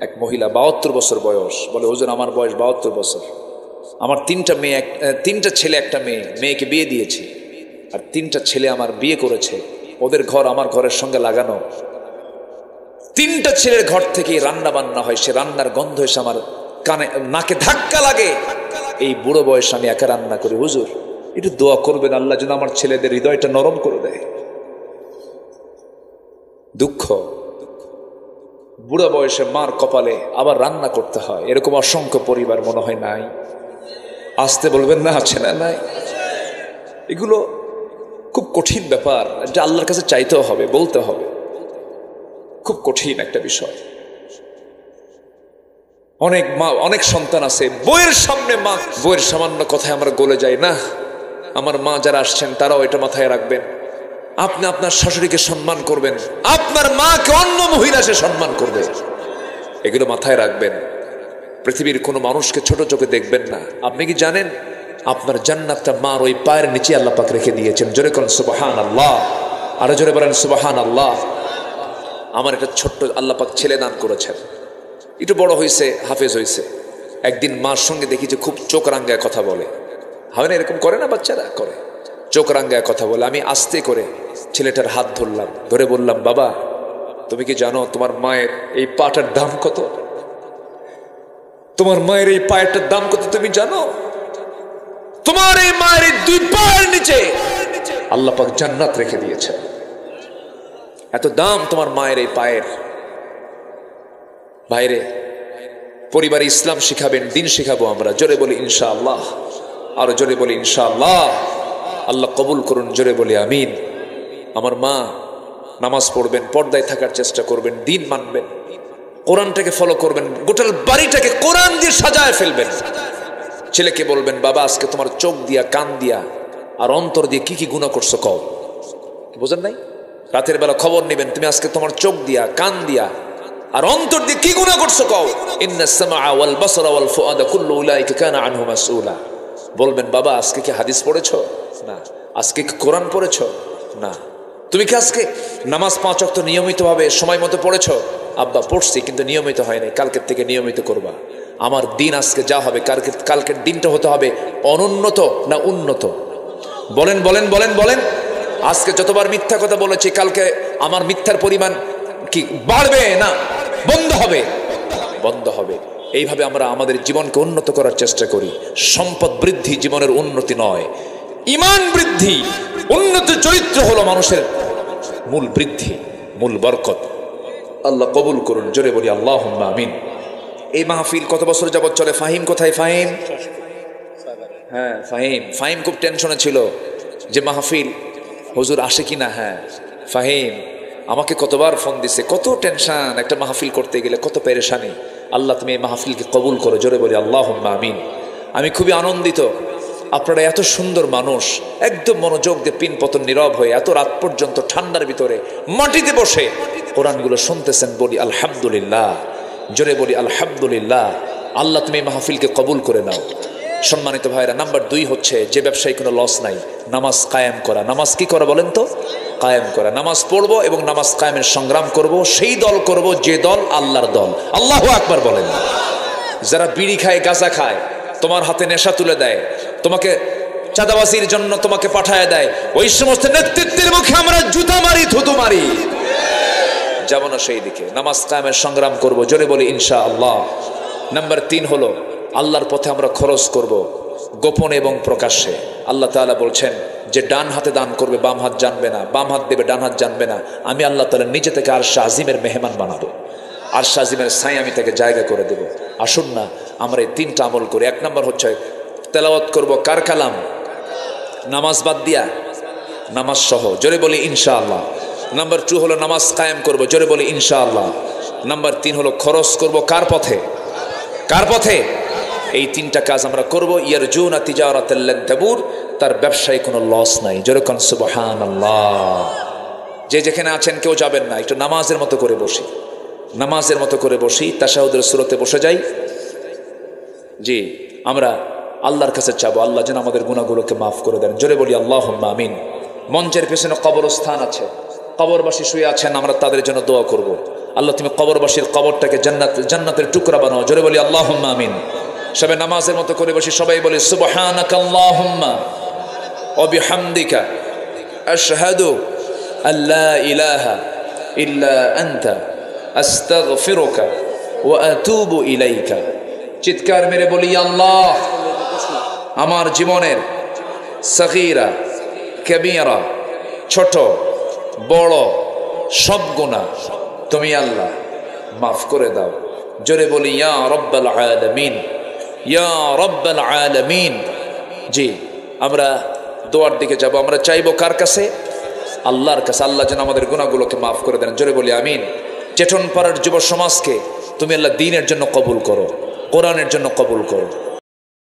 এক মহিলা, 72 বছর বয়স। বলে, হুজুর আমার বয়স 72 বছর, আমার তিনটা ছেলে একটা মেয়ে, মেয়েকে বিয়ে দিয়েছি, আর 3টা ছেলে আমার বিয়ে করেছে, ওদের ঘর আমার ঘরের সঙ্গে লাগানো। 3টা ছেলের ঘর থেকে রান্না বান্না হয়, সে রান্নার গন্ধ এসে আমার কানে নাকে ধাক্কা লাগে। এই বুড়ো বয়সে আমি একা রান্না করি। হুজুর একটু দোয়া করবেন, আল্লাহ যেন আমার ছেলেদের হৃদয়টা নরম করে দেয়। দুঃখ, বুড়ো বয়সে মার কপালে আবার রান্না করতে হয়, এরকম অসংখ্য পরিবার মনে হয় নাই? আসতে বলবেন না, আছে না? নাই। এগুলো খুব কঠিন ব্যাপার, এটা আল্লাহর কাছে চাইতেও হবে, বলতে হবে। খুব কঠিন একটা বিষয়। অনেক মা, অনেক সন্তান আছে, বইয়ের সামনে মা, বইয়ের সামান্য কথায় আমরা গলে যাই না। আমার মা যারা আসছেন তারাও এটা মাথায় রাখবেন। আপনি আপনার শাশুড়িকে সম্মান করবেন, আপনার মাকে অন্য মহিলা সে সম্মান করবে, এগুলো মাথায় রাখবেন। পৃথিবীর কোনো মানুষকে ছোট চোখে দেখবেন না। আপনি কি জানেন আপনার জান্নাতটা মার ওই পায়ের নিচে আল্লাহ পাক রেখে দিয়েছেন? জোরে কোন সুবহানাল্লাহ, আরো জোরে বলেন সুবহানাল্লাহ। আমার একটা ছোট্ট আল্লাহ পাক ছেলে দান করেছেন, একটু বড় হয়েছে, হাফেজ হয়েছে। একদিন মার সঙ্গে দেখি যে খুব চোখ রাঙ্গায় কথা বলে। হয় না, এরকম করে না বাচ্চারা? করে, চোখ রাঙ্গায় কথা বলে। আমি আস্তে করে ছেলেটার হাত ধরলাম, ধরে বললাম, বাবা তুমি কি জানো তোমার মায়ের এই পাটার দাম কত? তোমার মায়ের এই পায়েরটার দাম কত তুমি জানো? তোমার এই মায়ের এই 2 পায়ের নিচে আল্লাহ পাক জান্নাত রেখে দিয়েছে। এত দাম তোমার মায়ের এই পায়ের। বাইরে পরিবারে ইসলাম শিখাবেন, দিন শিখাবো আমরা। জোরে বলি ইনশাআল্লাহ, আরো জোরে বলি ইনশাআল্লাহ। আল্লাহ কবুল করুন, জোরে বলি আমিন। আমার মা নামাজ পড়বেন, পর্দায় থাকার চেষ্টা করবেন, দিন মানবেন, কোরআনটাকে ফলো করবেন, গোটাল বাড়িটাকে কোরআন দিয়ে সাজায় ফেলবেন। ছেলেকে বলবেন, বাবা আজকে তোমার চোখ দিয়া, কান দিয়া আর অন্তর দিয়ে কি কি গুনাহ করছো কও। বুঝেন নাই? রাতের বেলা খবর নেবেন, তুমি আজকে তোমার চোখ দিয়া, কান দিয়া আর অন্তর দিয়ে কি গুনাহ করছো কও। ইন্নাস সামআ ওয়াল বাসরা ওয়াল ফুআদা কুল্লু উলাইকা কানা আনহু মাসউলা। বলবেন, বাবা আজকে কি হাদিস পড়েছো? না। আজকে কি কোরআন পড়েছো? না। তুমি কি আজকে নামাজ 5 ওয়াক্ত নিয়মিতভাবে সময় মতো পড়েছো? আব্বা পড়ছি, কিন্তু নিয়মিত হয় নাই, কালকের থেকে নিয়মিত করবা। আমার দিন আজকে যা হবে, কালকের দিনটা হতে হবে অনুন্নত না উন্নত? বলেন বলেন বলেন বলেন। আজকে যতবার মিথ্যা কথা বলেছি, কালকে আমার মিথ্যার পরিমাণ কি বাড়বে না বন্ধ হবে? বন্ধ হবে। এইভাবে আমরা আমাদের জীবনকে উন্নত করার চেষ্টা করি। সম্পদ বৃদ্ধি জীবনের উন্নতি নয়, ঈমান বৃদ্ধি, উন্নত চরিত্র হলো মানুষের মূল বৃদ্ধি, মূল বরকত। আল্লাহ কবুল করুন, জোরে বলি আল্লাহুম্মা আমিন। এই মাহফিল কত বছর যাবত চলে? ফাহিম কোথায়? ফাহিম, হ্যাঁ ফাহিম খুব টেনশনে ছিল যে মাহফিল হুজুর আসে কিনা। হ্যাঁ ফাহিম আমাকে কতবার ফোন দিছে, কত টেনশন একটা মাহফিল করতে গেলে, কত পেরেশানি। আল্লাহ তুমি এই মাহফিলকে কবুল করো, জোরে বলি আল্লাহুম্মা আমিন। আমি খুবই আনন্দিত, আপনারা এত সুন্দর মানুষ, একদম মনোযোগ দিয়ে পিনপতন নীরব হয়ে এত রাত পর্যন্ত ঠান্ডার ভিতরে মাটিতে বসে কোরআনগুলো শুনতেছেন। বলি আলহামদুলিল্লাহ, জোরে বলি আলহামদুলিল্লাহ। আল্লাহ তুমি মাহফিলকে কবুল করে নাও। সম্মানিত ভাইরা, নাম্বার 2 হচ্ছে যে ব্যবসায় কোনো লস নাই, নামাজ কায়েম করা। নামাজ কি করা বলেন তো? কায়েম করা। নামাজ পড়বো এবং নামাজ কায়েমের সংগ্রাম করব। সেই দল করব যে দল আল্লাহর দল। আল্লাহু আকবার বলেন। যারা বিড়ি খায়, গাঁজা খায়, তোমার হাতে নেশা তুলে দেয়, তোমাকে চাঁদাবাজির জন্য তোমাকে পাঠায় দেয়, ওই সমস্ত নেতৃত্বের মুখে আমরা জুতা মারি, থুতু মারি, যাব না সেই দিকে। নামাজ কায়েমের সংগ্রাম করব, জোরে বলি ইনশাআল্লাহ। নাম্বার 3 হলো আল্লাহর পথে আমরা খরচ করব, গোপনে এবং প্রকাশ্যে। আল্লাহ তাআলা বলছেন যে ডান হাতে দান করবে, বাম হাত জানবে না, বাম হাত দেবে, ডান হাত জানবে না। আমি আল্লাহ তাআলা নিজে থেকে আরশ আজিমের মেহমান বানাবো, আরশ আজিমের ছায় আমি তাকে জায়গা করে দেব। আসুন না আমরা এই 3টা আমল করি। 1 নম্বর হচ্ছে তেলাওয়াত করব কার কালাম? নামাজ বাদ দিয়া, নামাজ সহ, জোরে বলি ইনশাআল্লাহ। নাম্বার 2 হলো নামাজ কায়েম করব, জোরে বলি ইনশাআল্লাহ। নাম্বার 3 হলো খরচ করব কার পথে? কার পথে? এই 3টা কাজ আমরা করব। ইয়ারজুনা তিজারাতাল লান তাবুর, তার ব্যবসায় কোনো লস নাই। জোরে কোন সুবহানাল্লাহ। যে যেখানে আছেন কেউ যাবেন না, একটু নামাজের মতো করে বসি। নামাজের মতো করে বসি, তাশাহুদের সূরতে বসে যাই। জি, আমরা আল্লাহর কাছে চাবো আল্লাহ যেন আমাদের গুনাহগুলোকে মাফ করে দেন। জোরে বলি আল্লাহুম্মা আমিন। মঞ্চের পেছনে কবরস্থান আছে, কবরবাসী শুয়ে আছেন, আমরা তাদের জন্য দোয়া করব। আল্লাহ তুমি কবরবাসীর কবরটাকে জান্নাতের টুকরা বানাও। জোরে বলি আল্লাহুম্মা আমিন। সবাই নামাজের মতো করে বসি, সবাই বলি সুবহানাকা আল্লাহুম্মা ওয়া বিহামদিকা আশহাদু আল্লা ইলাহা ইল্লা আনতা আস্তাগফিরুকা ওয়া আতুবু ইলাইকা। চিৎকার মেরে বলি আল্লাহ আমার জীবনের সগীরা কবীরা, ছোট বড় সব গুনাহ তুমি আল্লাহ মাফ করে দাও। জোরে বলি ইয়া রাব্বাল আলামিন, ইয়া রাব্বাল আলামিন। জি, আমরা দোয়ার দিকে যাব। আমরা চাইবো কার কাছে? আল্লাহর কাছে। আল্লাহ যেন আমাদের গুনাহগুলোকে মাফ করে দেন। জোরে বলি আমিন। চেতন পাড়ার যুব সমাজকে তুমি আল্লাহ দ্বীনের জন্য কবুল করো, কোরআনের জন্য কবুল করো।